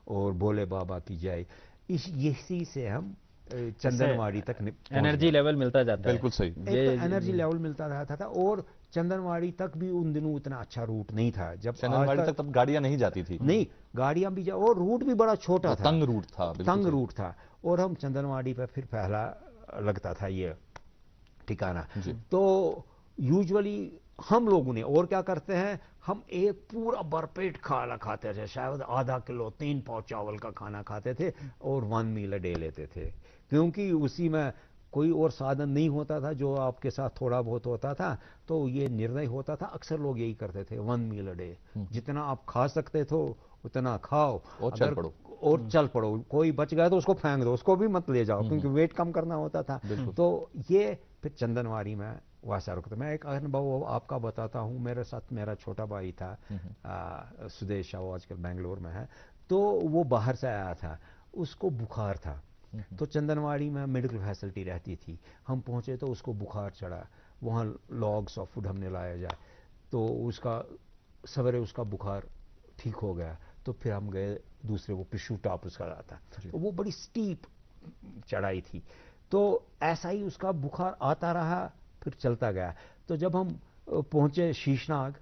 और बोले बाबा की जय। इसी से हम चंदनवाड़ी तक एनर्जी लेवल मिलता जाता है। बिल्कुल सही, एक तो एनर्जी लेवल मिलता रहता था। और चंदनवाड़ी तक भी उन दिनों उतना अच्छा रूट नहीं था। जब चंदनवाड़ी तक तब गाड़ियां नहीं जाती थी, नहीं गाड़ियां भी और रूट भी बड़ा छोटा था, तंग रूट था, तंग रूट था। और हम चंदनवाड़ी पे फिर पहला लगता था ये ठिकाना। तो यूजुअली हम लोगों ने और क्या करते हैं, हम एक पूरा भरपेट खाना खाते थे, शायद आधा किलो 3 पाव चावल का खाना खाते थे और 1 मील अ डे लेते थे, क्योंकि उसी में कोई और साधन नहीं होता था जो आपके साथ थोड़ा बहुत होता था। तो ये निर्णय होता था, अक्सर लोग यही करते थे, 1 मील अ डे, जितना आप खा सकते थे उतना खाओ, और चल पड़ो। और चल पड़ो, कोई बच गया तो उसको फेंक दो, उसको भी मत ले जाओ, क्योंकि वेट कम करना होता था। तो ये फिर चंदनवाड़ी में वैसा रुकता। मैं एक अनुभव आपका बताता हूँ। मेरे साथ मेरा छोटा भाई था, सुदेश, वो आजकल बेंगलोर में है। तो वो बाहर से आया था, उसको बुखार था। तो चंदनवाड़ी में मेडिकल फैसिलिटी रहती थी। हम पहुंचे तो उसको बुखार चढ़ा, वहाँ लॉग्स ऑफ फूड हमने लाया जाए, तो उसका सवेरे उसका बुखार ठीक हो गया। तो फिर हम गए दूसरे, वो पिशू टॉप उसका रहा था, तो वो बड़ी स्टीप चढ़ाई थी। तो ऐसा ही उसका बुखार आता रहा, फिर चलता गया। तो जब हम पहुंचे शीशनाग,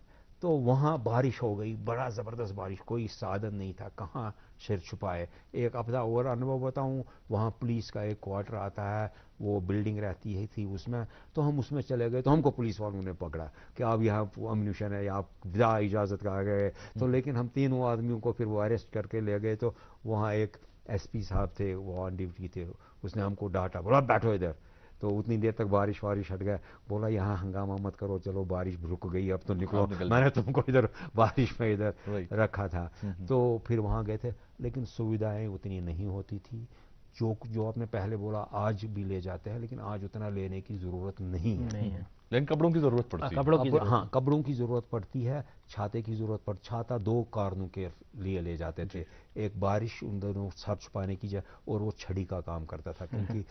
तो वहाँ बारिश हो गई, बड़ा ज़बरदस्त बारिश, कोई साधन नहीं था, कहाँ सिर छुपाए। एक अपना और अनुभव बताऊं, वहाँ पुलिस का एक क्वार्टर आता है, वो बिल्डिंग रहती है थी उसमें, तो हम उसमें चले गए, तो हमको पुलिस वालों ने पकड़ा कि आप यहाँ अम्यूनिशन है, आप बिना इजाज़त का आ गए। तो लेकिन हम तीनों आदमियों को फिर वो अरेस्ट करके ले गए। तो वहाँ एक एसपी साहब थे, वो ऑन ड्यूटी थे, उसने हमको डांटा, बोला बैठो इधर। तो उतनी देर तक बारिश वारिश हट गया, बोला यहाँ हंगामा मत करो, चलो बारिश रुक गई, अब तो निकलो। मैंने तुमको इधर बारिश में इधर रखा था। तो फिर वहाँ गए थे, लेकिन सुविधाएं उतनी नहीं होती थी। जो आपने पहले बोला, आज भी ले जाते हैं, लेकिन आज उतना लेने की जरूरत नहीं है। लेकिन कपड़ों की जरूरत पड़ती है। हाँ, कपड़ों की जरूरत पड़ती है, छाते की जरूरत पड़ती। छाता दो कारणों के लिए ले जाते थे, एक बारिश उन दोनों सर छुपाने की जगह, और वो छड़ी का काम करता था, क्योंकि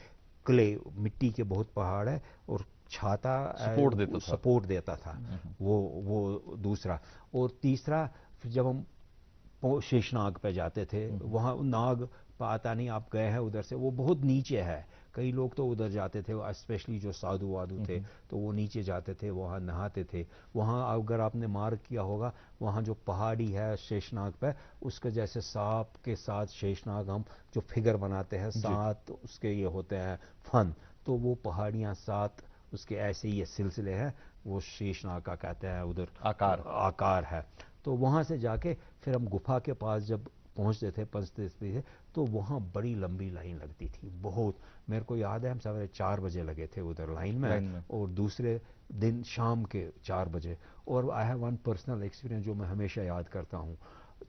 क्ले मिट्टी के बहुत पहाड़ है, और छाता सपोर्ट देता था। वो दूसरा। और तीसरा, फिर जब हम शेषनाग पे जाते थे, वहाँ नाग पता नहीं आप गए हैं उधर से, वो बहुत नीचे है। कई लोग तो उधर जाते थे, स्पेशली जो साधु वाधु थे, तो वो नीचे जाते थे, वहाँ नहाते थे। वहाँ अगर आपने मार्क किया होगा, वहाँ जो पहाड़ी है शेषनाग पे, उसके जैसे सांप के साथ शेषनाग हम जो फिगर बनाते हैं, 7 उसके ये होते हैं फन, तो वो पहाड़ियाँ 7 उसके ऐसे ही ये सिलसिले हैं, वो शेषनाग का कहते हैं उधर आकार है। तो वहाँ से जाके फिर हम गुफा के पास जब पहुँचते थे, तो वहाँ बड़ी लंबी लाइन लगती थी, बहुत। मेरे को याद है हम सवेरे 4 बजे लगे थे उधर लाइन में, और दूसरे दिन शाम के 4 बजे। और I have one personal experience जो मैं हमेशा याद करता हूँ।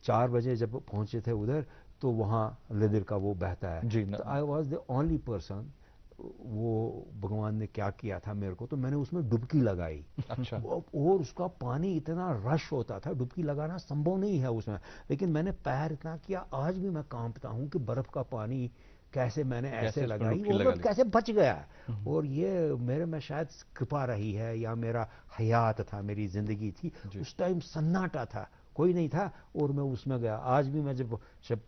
4 बजे जब पहुँचे थे उधर, तो वहाँ लिदर का वो बहता है, तो I was the only person, वो भगवान ने क्या किया था मेरे को, तो मैंने उसमें डुबकी लगाई। अच्छा। और उसका पानी इतना रश होता था, डुबकी लगाना संभव नहीं है उसमें, लेकिन मैंने पैर इतना किया, आज भी मैं कांपता हूँ कि बर्फ का पानी कैसे मैंने ऐसे लगाई, वो कैसे बच गया। और ये मेरे में शायद कृपा रही है, या मेरा हयात था, मेरी जिंदगी थी। उस टाइम सन्नाटा था, कोई नहीं था, और मैं उसमें गया। आज भी मैं जब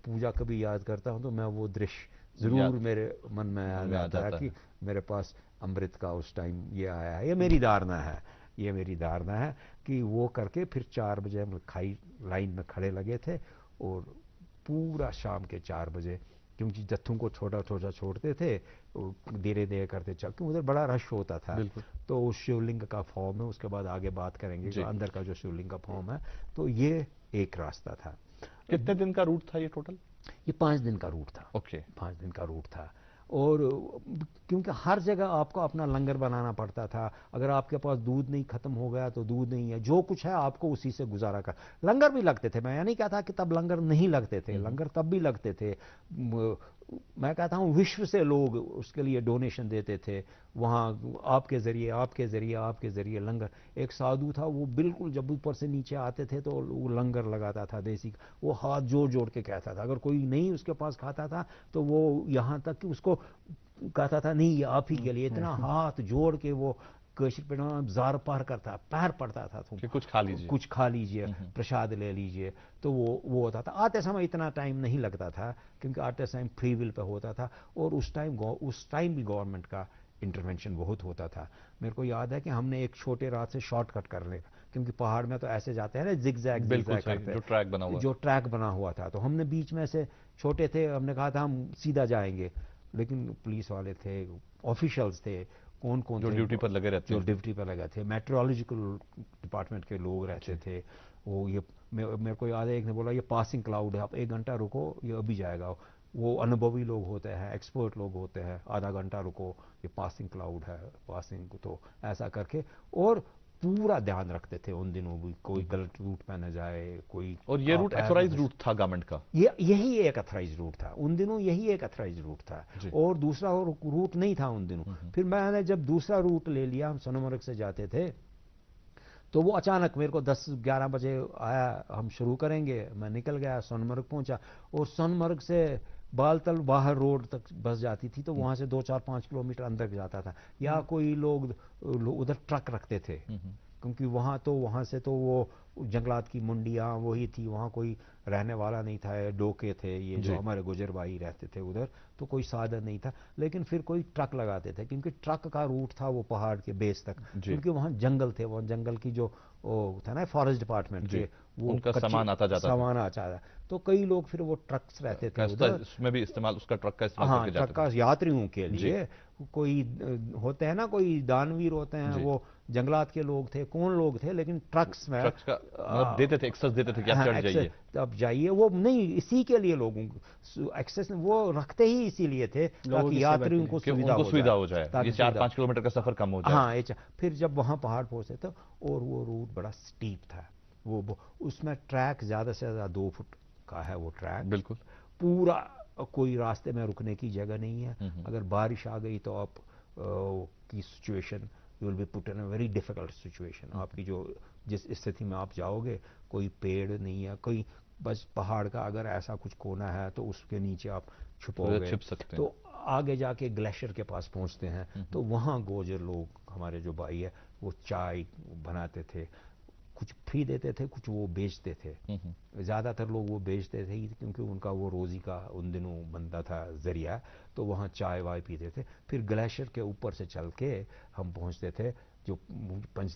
पूजा कभी याद करता हूँ, तो मैं वो दृश्य जरूर मेरे मन में आ जाता है कि मेरे पास अमृत का उस टाइम ये आया है। ये मेरी धारणा है कि वो करके फिर 4 बजे हम खाई लाइन में खड़े लगे थे, और पूरा शाम के 4 बजे, क्योंकि जत्थों को छोटा छोटा छोड़ते थे, धीरे धीरे करते चल, क्योंकि उधर बड़ा रश होता था। तो उस शिवलिंग का फॉर्म है, उसके बाद आगे बात करेंगे जो अंदर का जो शिवलिंग का फॉर्म है। तो ये एक रास्ता था। कितने दिन का रूट था ये टोटल? ये 5 दिन का रूट था। ओके। 5 दिन का रूट था। और क्योंकि हर जगह आपको अपना लंगर बनाना पड़ता था। अगर आपके पास दूध नहीं, खत्म हो गया तो दूध नहीं है, जो कुछ है आपको उसी से गुजारा कर। लंगर भी लगते थे, मैं ये नहीं कहता कि तब लंगर नहीं लगते थे, लंगर तब भी लगते थे। मैं कहता हूँ विश्व से लोग उसके लिए डोनेशन देते थे। वहाँ आपके जरिए लंगर। एक साधु था, वो बिल्कुल जब ऊपर से नीचे आते थे तो वो लंगर लगाता था देसी, वो हाथ जोड़ जोड़ के कहता था। अगर कोई नहीं उसके पास खाता था, तो वो यहाँ तक कि उसको कहता था नहीं ये आप ही के लिए, इतना हाथ जोड़ के वो कशिर पे जार पार करता, पैर पड़ता था, तुम कुछ खा लीजिए, प्रसाद ले लीजिए। तो वो होता था। आते समय इतना टाइम नहीं लगता था, क्योंकि आते समय फ्री विल पे होता था, और उस टाइम भी गवर्नमेंट का इंटरवेंशन बहुत होता था। मेरे को याद है कि हमने एक छोटे रात से शॉर्टकट कर ले, क्योंकि पहाड़ में तो ऐसे जाते हैं ना, जिगजैग करते, जो ट्रैक बना हुआ था। तो हमने बीच में से, छोटे थे, हमने कहा था हम सीधा जाएंगे, लेकिन पुलिस वाले थे, ऑफिशियल्स थे, कौन जो ड्यूटी पर लगे थे, मेट्रोलॉजिकल डिपार्टमेंट के लोग रहते थे। वो ये मेरे को याद है, एक ने बोला ये पासिंग क्लाउड है, आप 1 घंटा रुको, ये अभी जाएगा। वो अनुभवी लोग होते हैं, एक्सपर्ट लोग होते हैं, आधा घंटा रुको, ये पासिंग क्लाउड है, पासिंग। तो ऐसा करके, और पूरा ध्यान रखते थे उन दिनों भी, कोई गलत रूट पे न जाए कोई। और ये रूट एथोराइज रूट था गवर्नमेंट का? यही एक अथराइज रूट था उन दिनों, यही एक अथराइज रूट था, और दूसरा रूट नहीं था उन दिनों। फिर मैंने जब दूसरा रूट ले लिया, हम सोनमर्ग से जाते थे, तो वो अचानक मेरे को 10-11 बजे आया, हम शुरू करेंगे, मैं निकल गया, सोनमर्ग पहुंचा, और सोनमर्ग से बालतल बाहर रोड तक बस जाती थी, तो वहां से 2-4-5 किलोमीटर अंदर जाता था। या कोई लोग उधर ट्रक रखते थे, क्योंकि वहां से तो वो जंगलात की मुंडियां वही थी, वहां कोई रहने वाला नहीं था, डोके थे ये जो हमारे गुजर भाई रहते थे उधर, तो कोई साधन नहीं था। लेकिन फिर कोई ट्रक लगाते थे, क्योंकि ट्रक का रूट था वो पहाड़ के बेस तक, क्योंकि वहां जंगल थे, वहां जंगल की जो था ना फॉरेस्ट डिपार्टमेंट के, वो उनका सामान आता जाता था, तो कई लोग फिर वो ट्रक्स रहते थे उधर, उसमें भी इस्तेमाल, उसका ट्रक का इस्तेमाल करके ट्रक का यात्रियों के लिए। कोई होते हैं ना, कोई दानवीर होते हैं, वो जंगलात के लोग थे, कौन लोग थे, लेकिन ट्रक्स में मतलब देते थे, एक्सेस देते थे कि आप चढ़ जाइए, अब जाइए, वो नहीं, इसी के लिए लोगों को एक्सेस वो रखते ही इसीलिए थे, ताकि यात्रियों को सुविधा हो जाए, ये 4-5 किलोमीटर का सफर कम हो जाए। हाँ, फिर जब वहां पहाड़ पहुंचे तो, और वो रूट बड़ा स्टीप था, वो उसमें ट्रैक ज्यादा से ज्यादा 2 फुट का है वो ट्रैक, बिल्कुल पूरा, कोई रास्ते में रुकने की जगह नहीं है। अगर बारिश आ गई तो आप की situation, you will be put in a very difficult situation. आपकी जो जिस स्थिति में आप जाओगे, कोई पेड़ नहीं है, कोई बस पहाड़ का अगर ऐसा कुछ कोना है तो उसके नीचे आप छुपोगे, छिप सकते हैं। तो आगे जाके ग्लेशियर के पास पहुंचते हैं, तो वहाँ गोजर लोग, हमारे जो भाई है, वो चाय बनाते थे, कुछ फ्री देते थे, कुछ वो बेचते थे, ज्यादातर लोग वो बेचते थे, क्योंकि उनका वो रोजी का उन दिनों बनता था जरिया, तो वहाँ चाय वाय पीते थे। फिर ग्लेशियर के ऊपर से चल के हम पहुंचते थे, जो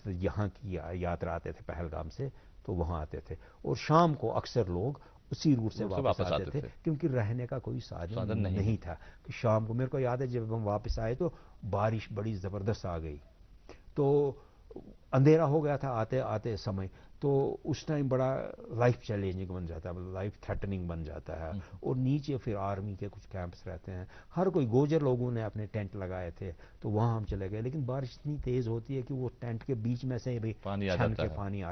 यहाँ की यात्रा आते थे पहलगाम से, तो वहाँ आते थे, और शाम को अक्सर लोग उसी रूट से वापस आते थे, क्योंकि रहने का कोई साधन नहीं था। कि शाम को मेरे को याद है जब हम वापस आए तो बारिश बड़ी जबरदस्त आ गई, तो अंधेरा हो गया था आते आते समय, तो उस टाइम बड़ा लाइफ चैलेंजिंग बन जाता है, लाइफ थ्रेटनिंग बन जाता है। और नीचे फिर आर्मी के कुछ कैंप्स रहते हैं, हर कोई गोजर लोगों ने अपने टेंट लगाए थे, तो वहाँ हम चले गए, लेकिन बारिश इतनी तेज होती है कि वो टेंट के बीच में से भी पानी आ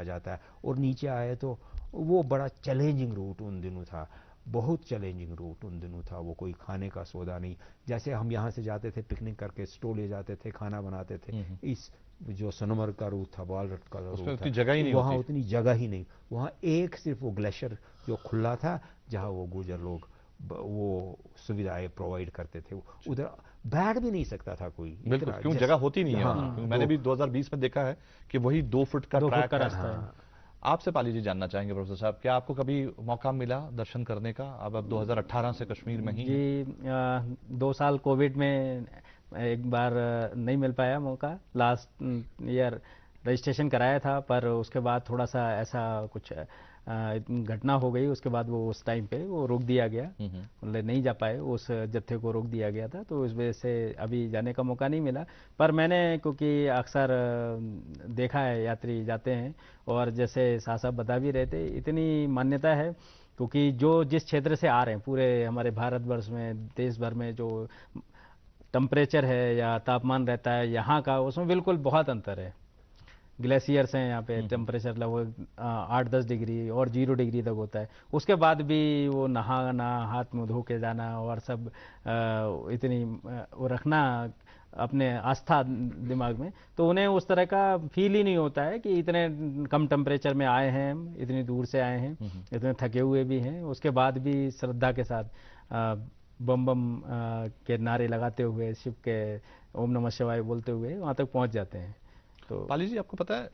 जाता है, और नीचे आए तो वो बड़ा चैलेंजिंग रूट उन दिनों था, बहुत चैलेंजिंग रूट उन दिनों था। वो कोई खाने का सौदा नहीं, जैसे हम यहाँ से जाते थे पिकनिक करके, स्टोव ले जाते थे, खाना बनाते थे, इस जो सोनमर्ग का रूट था, बालरट का रूट था, वहाँ उतनी जगह ही नहीं, वहाँ एक सिर्फ वो ग्लेशियर जो खुला था, जहाँ वो गुजर लोग वो सुविधाएं प्रोवाइड करते थे, उधर बैठ भी नहीं सकता था कोई, बिल्कुल, क्यों जगह होती नहीं है। मैंने भी 2020 में देखा है कि वही 2 फुट का ट्रैक है। आपसे पाली जी जानना चाहेंगे प्रोफेसर साहब, क्या आपको कभी मौका मिला दर्शन करने का? अब 2018 से कश्मीर में ही जी 2 साल कोविड में एक बार नहीं मिल पाया मौका, लास्ट ईयर रजिस्ट्रेशन कराया था, पर उसके बाद थोड़ा सा ऐसा कुछ घटना हो गई, उसके बाद वो उस टाइम पे वो रोक दिया गया, मतलब नहीं जा पाए, उस जत्थे को रोक दिया गया था, तो इस वजह से अभी जाने का मौका नहीं मिला। पर मैंने, क्योंकि अक्सर देखा है यात्री जाते हैं, और जैसे साहब बता भी रहे थे, इतनी मान्यता है, क्योंकि जो जिस क्षेत्र से आ रहे हैं पूरे हमारे भारतवर्ष में, देश भर में जो टेम्परेचर है या तापमान रहता है यहाँ का, उसमें बिल्कुल बहुत अंतर है। ग्लेशियर्स हैं यहाँ पे, टेम्परेचर लगभग 8-10 डिग्री और 0 डिग्री तक होता है। उसके बाद भी वो नहाना, हाथ मुंह धो के जाना, और सब इतनी वो रखना अपने आस्था दिमाग में, तो उन्हें उस तरह का फील ही नहीं होता है कि इतने कम टेम्परेचर में आए हैं, इतनी दूर से आए हैं, इतने थके हुए भी हैं, उसके बाद भी श्रद्धा के साथ बम बम के नारे लगाते हुए, शिव के ओम नमः शिवाय बोलते हुए वहाँ तक पहुँच जाते हैं। तो पाली जी, आपको पता है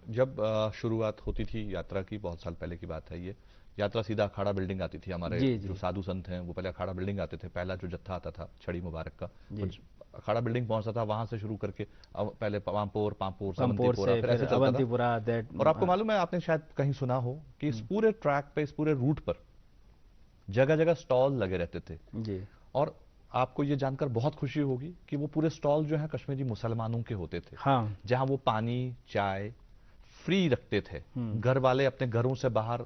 जब शुरुआत होती थी यात्रा की, बहुत साल पहले की बात है ये, यात्रा सीधा अखाड़ा बिल्डिंग आती थी। हमारे जो साधु संत हैं वो पहले अखाड़ा बिल्डिंग आते थे, पहला जो जत्था आता था छड़ी मुबारक का अखाड़ा बिल्डिंग पहुंचता था, वहां से शुरू करके पहले पांपोर, सवंतीपुरा, फिर ऐसे चलता था। और आपको मालूम है, आपने शायद कहीं सुना हो कि इस पूरे ट्रैक पे, इस पूरे रूट पर जगह जगह स्टॉल लगे रहते थे जी। और आपको ये जानकर बहुत खुशी होगी कि वो पूरे स्टॉल जो है कश्मीरी मुसलमानों के होते थे। हाँ। जहां वो पानी, चाय फ्री रखते थे। घर वाले अपने घरों से बाहर,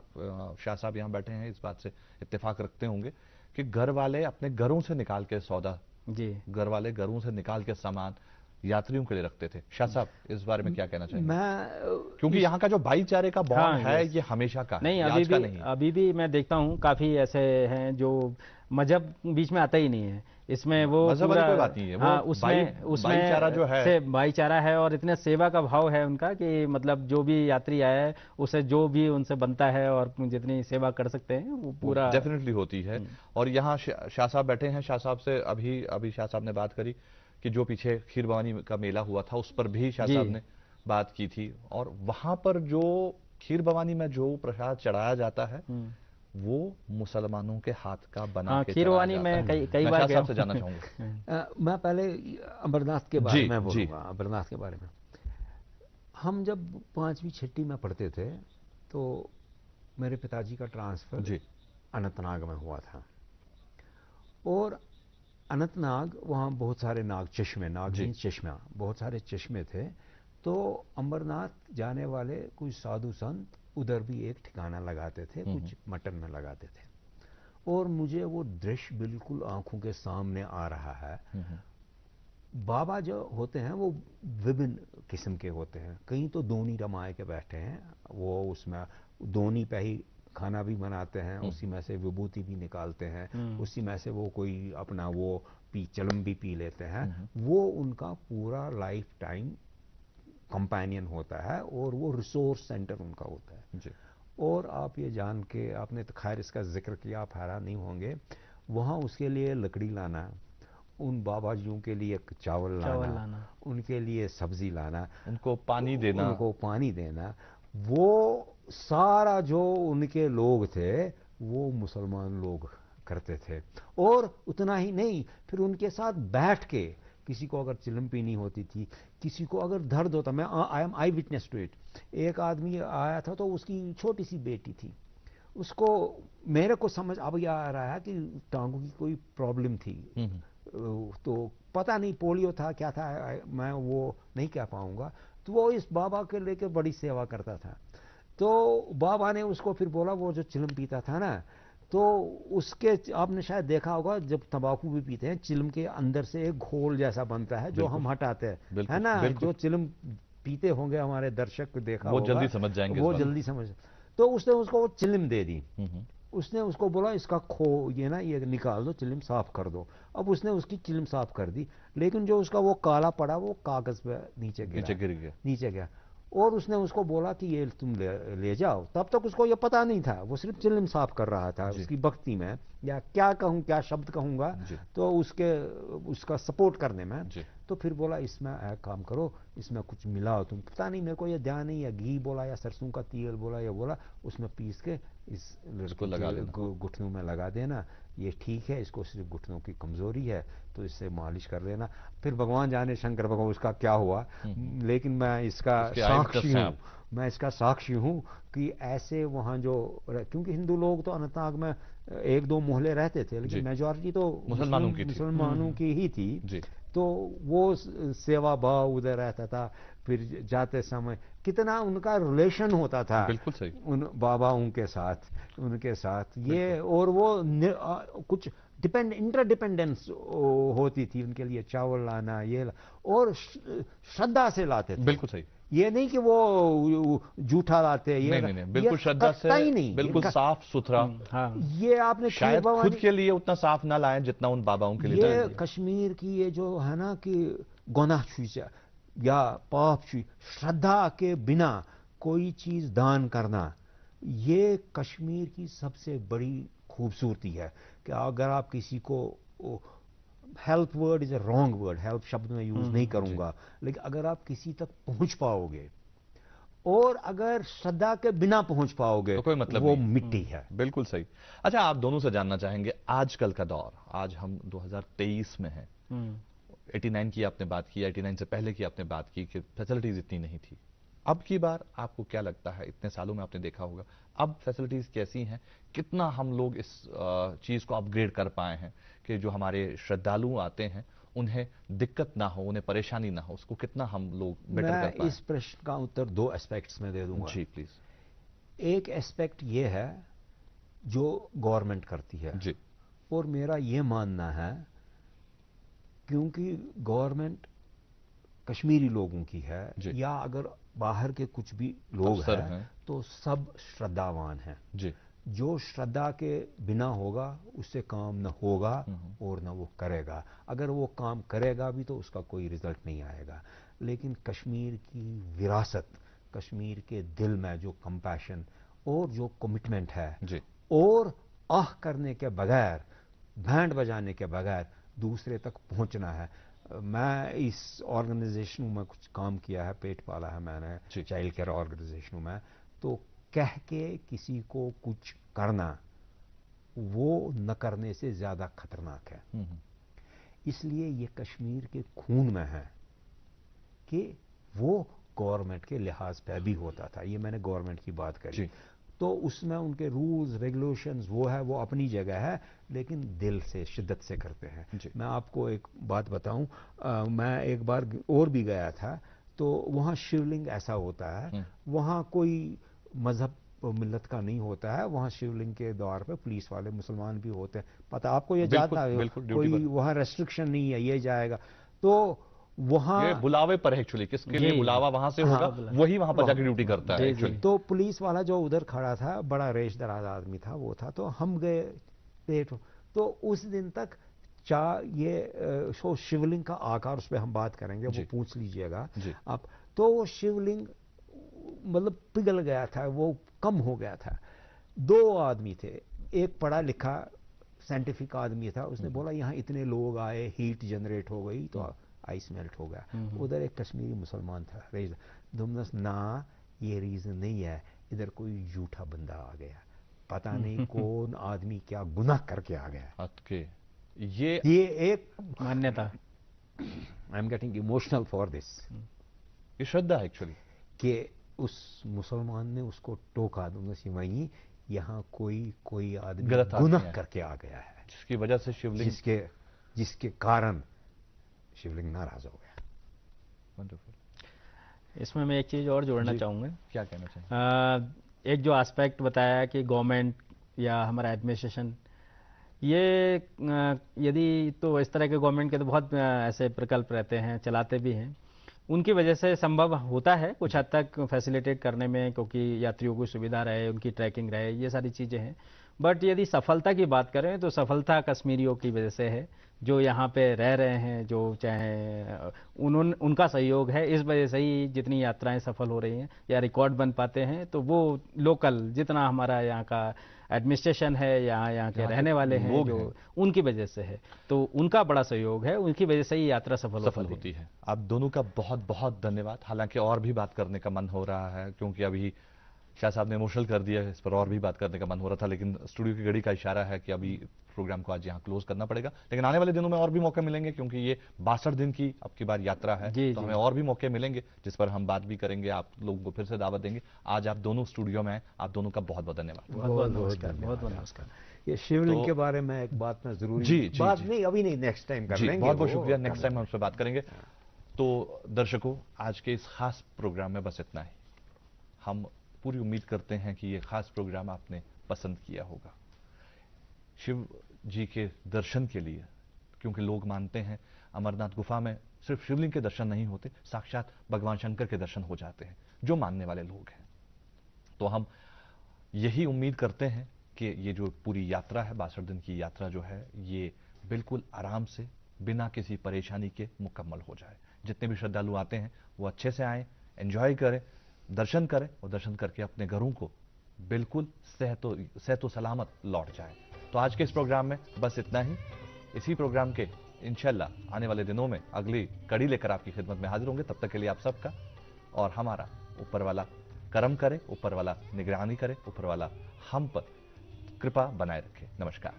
शाह साहब यहाँ बैठे हैं, इस बात से इत्तेफाक रखते होंगे कि घर वाले अपने घरों से निकाल के सौदा, जी, घर वाले घरों से निकाल के सामान यात्रियों के लिए रखते थे। शाह साहब, इस बारे में क्या कहना चाहेंगे? क्योंकि इस- यहाँ का जो भाईचारे का बॉन्ड हाँ, है यस। ये हमेशा का है, नहीं, ये अभी आज का भी नहीं है। अभी भी मैं देखता हूँ काफ़ी ऐसे हैं जो मजहब बीच में आता ही नहीं है इसमें। वो मजहब वाली पूरा, कोई बात नहीं है, वो हाँ, उसमें भाईचारा जो है। से भाईचारा है और इतने सेवा का भाव है उनका कि मतलब जो भी यात्री आया है उसे जो भी उनसे बनता है और जितनी सेवा कर सकते हैं वो पूरा डेफिनेटली होती है। और यहाँ शाह साहब बैठे हैं, शाह साहब से अभी शाह साहब ने बात करी कि जो पीछे खीर भवानी का मेला हुआ था उस पर भी शाह जी। साहब ने बात की थी, और वहां पर जो खीर भवानी में जो प्रसाद चढ़ाया जाता है वो मुसलमानों के हाथ का बना हाँ, के खीर चढ़ाया भवानी जाता में है। कई मैं बार शाह गया साहब से हूँ। जानना चाहूंगा। मैं पहले अमरनाथ के बारे जी, में जी। बोलूँगा। अमरनाथ के बारे में हम जब 5वीं 6वीं में पढ़ते थे तो मेरे पिताजी का ट्रांसफ़र जी। अनंतनाग में हुआ था, और अनंतनाग वहाँ बहुत सारे नाग चश्मे, नाग जी। नहीं चश्मा, बहुत सारे चश्मे थे। तो अमरनाथ जाने वाले कुछ साधु संत उधर भी एक ठिकाना लगाते थे, कुछ मटन में लगाते थे, और मुझे वो दृश्य बिल्कुल आंखों के सामने आ रहा है। बाबा जो होते हैं वो विभिन्न किस्म के होते हैं, कहीं तो दोनी रमाए के बैठे हैं, वो उसमें दोनी पे ही खाना भी बनाते हैं, उसी में से विभूति भी निकालते हैं, उसी में से वो कोई अपना वो चलम भी पी लेते हैं। वो उनका पूरा लाइफ टाइम कंपेनियन होता है और वो रिसोर्स सेंटर उनका होता है जी। और आप ये जान के, आपने तो खैर इसका जिक्र किया, आप हैरान नहीं होंगे, वहाँ उसके लिए लकड़ी लाना, उन बाबा जियों के लिए चावल लाना, उनके लिए सब्जी लाना, उनको पानी देना, उनको पानी देना, वो सारा जो उनके लोग थे वो मुसलमान लोग करते थे। और उतना ही नहीं, फिर उनके साथ बैठ के किसी को अगर चिलम पीनी होती थी, किसी को अगर दर्द होता, मैं I am eyewitness to it. एक आदमी आया था तो उसकी छोटी सी बेटी थी, उसको, मेरे को समझ अब यह आ रहा है कि टांगों की कोई प्रॉब्लम थी, तो पता नहीं पोलियो था क्या था, मैं वो नहीं कह पाऊंगा। तो वो इस बाबा के लेके बड़ी सेवा करता था। तो बाबा ने उसको फिर बोला, वो जो चिलम पीता था ना, तो उसके, आपने शायद देखा होगा जब तंबाकू भी पीते हैं, चिलम के अंदर से एक घोल जैसा बनता है जो हम हटाते हैं, है ना, जो चिलम पीते होंगे हमारे दर्शक को देखा वो होगा, जल्दी समझ जाएंगे, वो जल्दी समझ। तो उसने उसको वो चिलम दे दी, उसने उसको बोला इसका ये ना ये निकाल दो, चिलम साफ कर दो। अब उसने उसकी चिलम साफ कर दी, लेकिन जो उसका वो काला पड़ा वो कागज पे नीचे गिर गया। और उसने उसको बोला कि ये तुम ले जाओ। तब तक उसको ये पता नहीं था, वो सिर्फ चिलम साफ कर रहा था उसकी भक्ति में, या क्या कहूँ, क्या शब्द कहूँगा, तो उसका सपोर्ट करने में। तो फिर बोला इसमें एक काम करो, इसमें कुछ मिलाओ, तुम पता नहीं, मेरे को ये ध्यान नहीं, या घी बोला या सरसों का तेल बोला, या बोला उसमें पीस के इस घुटनों में लगा देना, ये ठीक है, इसको सिर्फ घुटनों की कमजोरी है तो इससे मालिश कर देना। फिर भगवान जाने शंकर भगवान उसका क्या हुआ, लेकिन मैं इसका साक्षी हूँ कि ऐसे वहाँ जो, क्योंकि हिंदू लोग तो अनंतनाग में एक दो मोहल्ले रहते थे, लेकिन मेजॉरिटी तो मुसलमानों की ही थी। तो वो सेवा भाव उधर रहता था। फिर जाते समय कितना उनका रिलेशन होता था, बिल्कुल सही, उन बाबाओं उनके साथ ये, और वो कुछ इंटरडिपेंडेंस होती थी उनके लिए, चावल लाना ये और श्रद्धा से लाते थे। बिल्कुल सही, ये नहीं कि वो झूठा लाते, ये नहीं, बिल्कुल श्रद्धा से ही नहीं, बिल्कुल साफ सुथरा। ये आपने शायद खुद के लिए उतना साफ ना लाएं जितना उन बाबाओं के लिए। ये कश्मीर की ये जो है ना कि गुनाह छुई या पाप छुई, श्रद्धा के बिना कोई चीज दान करना, ये कश्मीर की सबसे बड़ी खूबसूरती है। कि अगर आप किसी को, help word is a wrong word, help शब्द में यूज नहीं करूंगा, लेकिन अगर आप किसी तक पहुंच पाओगे और अगर श्रद्धा के बिना पहुंच पाओगे तो कोई मतलब वो नहीं। मिट्टी है। बिल्कुल सही। अच्छा, आप दोनों से जानना चाहेंगे आजकल का दौर, आज हम 2023 में हैं, 89 की आपने बात की, 89 से पहले की आपने बात की कि फैसिलिटीज इतनी नहीं थी। अब की बार आपको क्या लगता है, इतने सालों में आपने देखा होगा, अब फैसिलिटीज कैसी हैं, कितना हम लोग इस चीज को अपग्रेड कर पाए हैं कि जो हमारे श्रद्धालु आते हैं उन्हें दिक्कत ना हो, उन्हें परेशानी ना हो, उसको कितना हम लोग बेटर कर पाए? मैं इस प्रश्न का उत्तर दो एस्पेक्ट्स में दे दूंगा। जी प्लीज। एक एस्पेक्ट ये है जो गवर्नमेंट करती है जी, और मेरा ये मानना है, क्योंकि गवर्नमेंट कश्मीरी लोगों की है जी। या अगर बाहर के कुछ भी लोग अफसर हैं हैं। तो सब श्रद्धावान हैं। जी। जो श्रद्धा के बिना होगा उससे काम न होगा और न वो करेगा। अगर वो काम करेगा भी तो उसका कोई रिजल्ट नहीं आएगा। लेकिन कश्मीर की विरासत, कश्मीर के दिल में जो कंपैशन और जो कमिटमेंट है जी। और आह करने के बगैर, बैंड बजाने के बगैर दूसरे तक पहुंचना है। मैं इस ऑर्गेनाइजेशन में कुछ काम किया है, पेट पाला है मैंने चाइल्ड केयर ऑर्गेनाइजेशन में, तो कह के किसी को कुछ करना वो न करने से ज्यादा खतरनाक है। इसलिए ये कश्मीर के खून में है कि वो गवर्नमेंट के लिहाज पे भी होता था। ये मैंने गवर्नमेंट की बात करी, तो उसमें उनके रूल्स रेगुलेशंस वो है, वो अपनी जगह है, लेकिन दिल से शिद्दत से करते हैं। मैं आपको एक बात बताऊं, मैं एक बार और भी गया था, तो वहाँ शिवलिंग ऐसा होता है, वहाँ कोई मजहब मिल्लत का नहीं होता है, वहाँ शिवलिंग के द्वार पे पुलिस वाले मुसलमान भी होते हैं। पता आपको ये जानता है, कोई वहाँ रेस्ट्रिक्शन नहीं है, ये जाएगा। तो वहाँ ये बुलावे पर है एक्चुअली, किसके लिए बुलावा वहां से होगा वही वहां पर जाकर ड्यूटी करता है एक्चुअली। तो पुलिस वाला जो उधर खड़ा था, बड़ा रेश दराज आदमी था, वो था, तो हम गए पेट, तो उस दिन तक ये शिवलिंग का आकार, उस पर हम बात करेंगे, वो पूछ लीजिएगा आप। तो वो शिवलिंग मतलब पिघल गया था, वो कम हो गया था। 2 आदमी थे, एक पढ़ा लिखा साइंटिफिक आदमी था, उसने बोला यहाँ इतने लोग आए, हीट जनरेट हो गई तो आइस मेल्ट हो गया। उधर एक कश्मीरी मुसलमान था, दुमनस ना, ये रीजन नहीं है, इधर कोई झूठा बंदा आ गया, पता नहीं कौन आदमी क्या गुनाह करके आ गया। ये एक मान्यता, I am getting emotional for this, ये श्रद्धा एक्चुअली, कि उस मुसलमान ने उसको टोका, दुमनस वहीं यहाँ कोई आदमी गलत गुनाह करके आ गया है, जिसकी वजह से शिवलिंग, जिसके कारण शिवलिंग नाराज हो गया। वंडरफुल। इसमें मैं एक चीज और जोड़ना चाहूंगा। क्या कहना चाहिए? एक जो एस्पेक्ट बताया कि गवर्नमेंट या हमारा एडमिनिस्ट्रेशन, ये यदि तो इस तरह के गवर्नमेंट के तो बहुत ऐसे प्रकल्प रहते हैं, चलाते भी हैं, उनकी वजह से संभव होता है कुछ हद तक फैसिलिटेट करने में, क्योंकि यात्रियों को सुविधा रहे, उनकी ट्रैकिंग रहे, ये सारी चीज़ें हैं। बट यदि सफलता की बात करें तो सफलता कश्मीरियों की वजह से है, जो यहाँ पे रह रहे हैं, जो चाहे उनका सहयोग है, इस वजह से ही जितनी यात्राएं सफल हो रही हैं या रिकॉर्ड बन पाते हैं। तो वो लोकल जितना हमारा यहाँ का एडमिनिस्ट्रेशन है, यहाँ के रहने वाले हैं जो, उनकी वजह से है, तो उनका बड़ा सहयोग है, उनकी वजह से ही यात्रा सफल होती है। आप दोनों का बहुत बहुत धन्यवाद। हालांकि और भी बात करने का मन हो रहा है, क्योंकि अभी शाह साहब ने इमोशनल कर दिया है, इस पर और भी बात करने का मन हो रहा था, लेकिन स्टूडियो की घड़ी का इशारा है कि अभी प्रोग्राम को आज यहाँ क्लोज करना पड़ेगा। लेकिन आने वाले दिनों में और भी मौके मिलेंगे, क्योंकि ये 62 दिन की अब की बार यात्रा है, तो हमें और भी मौके मिलेंगे जिस पर हम बात भी करेंगे, आप लोगों को फिर से दावत देंगे। आज आप दोनों स्टूडियो में आए, आप दोनों का बहुत बहुत धन्यवाद। बहुत नमस्कार। ये शिवलिंग के बारे में एक बात में जरूरी बात नहीं, अभी नहीं, नेक्स्ट टाइम कर लेंगे। बहुत बहुत शुक्रिया, नेक्स्ट टाइम हम उस पर बात करेंगे। तो दर्शकों, आज के इस खास प्रोग्राम में बस इतना ही। हम पूरी उम्मीद करते हैं कि ये खास प्रोग्राम आपने पसंद किया होगा। शिव जी के दर्शन के लिए, क्योंकि लोग मानते हैं अमरनाथ गुफा में सिर्फ शिवलिंग के दर्शन नहीं होते, साक्षात भगवान शंकर के दर्शन हो जाते हैं, जो मानने वाले लोग हैं। तो हम यही उम्मीद करते हैं कि ये जो पूरी यात्रा है, 62 दिन की यात्रा जो है, ये बिल्कुल आराम से, बिना किसी परेशानी के मुकम्मल हो जाए। जितने भी श्रद्धालु आते हैं वो अच्छे से आए, एंजॉय करें, दर्शन करें, और दर्शन करके अपने घरों को बिल्कुल सेहतो सलामत लौट जाए। तो आज के इस प्रोग्राम में बस इतना ही। इसी प्रोग्राम के इंशाल्लाह आने वाले दिनों में अगली कड़ी लेकर आपकी खिदमत में हाजिर होंगे। तब तक के लिए आप सबका और हमारा ऊपर वाला करम करे, ऊपर वाला निगरानी करे, ऊपर वाला हम पर कृपा बनाए रखे। नमस्कार।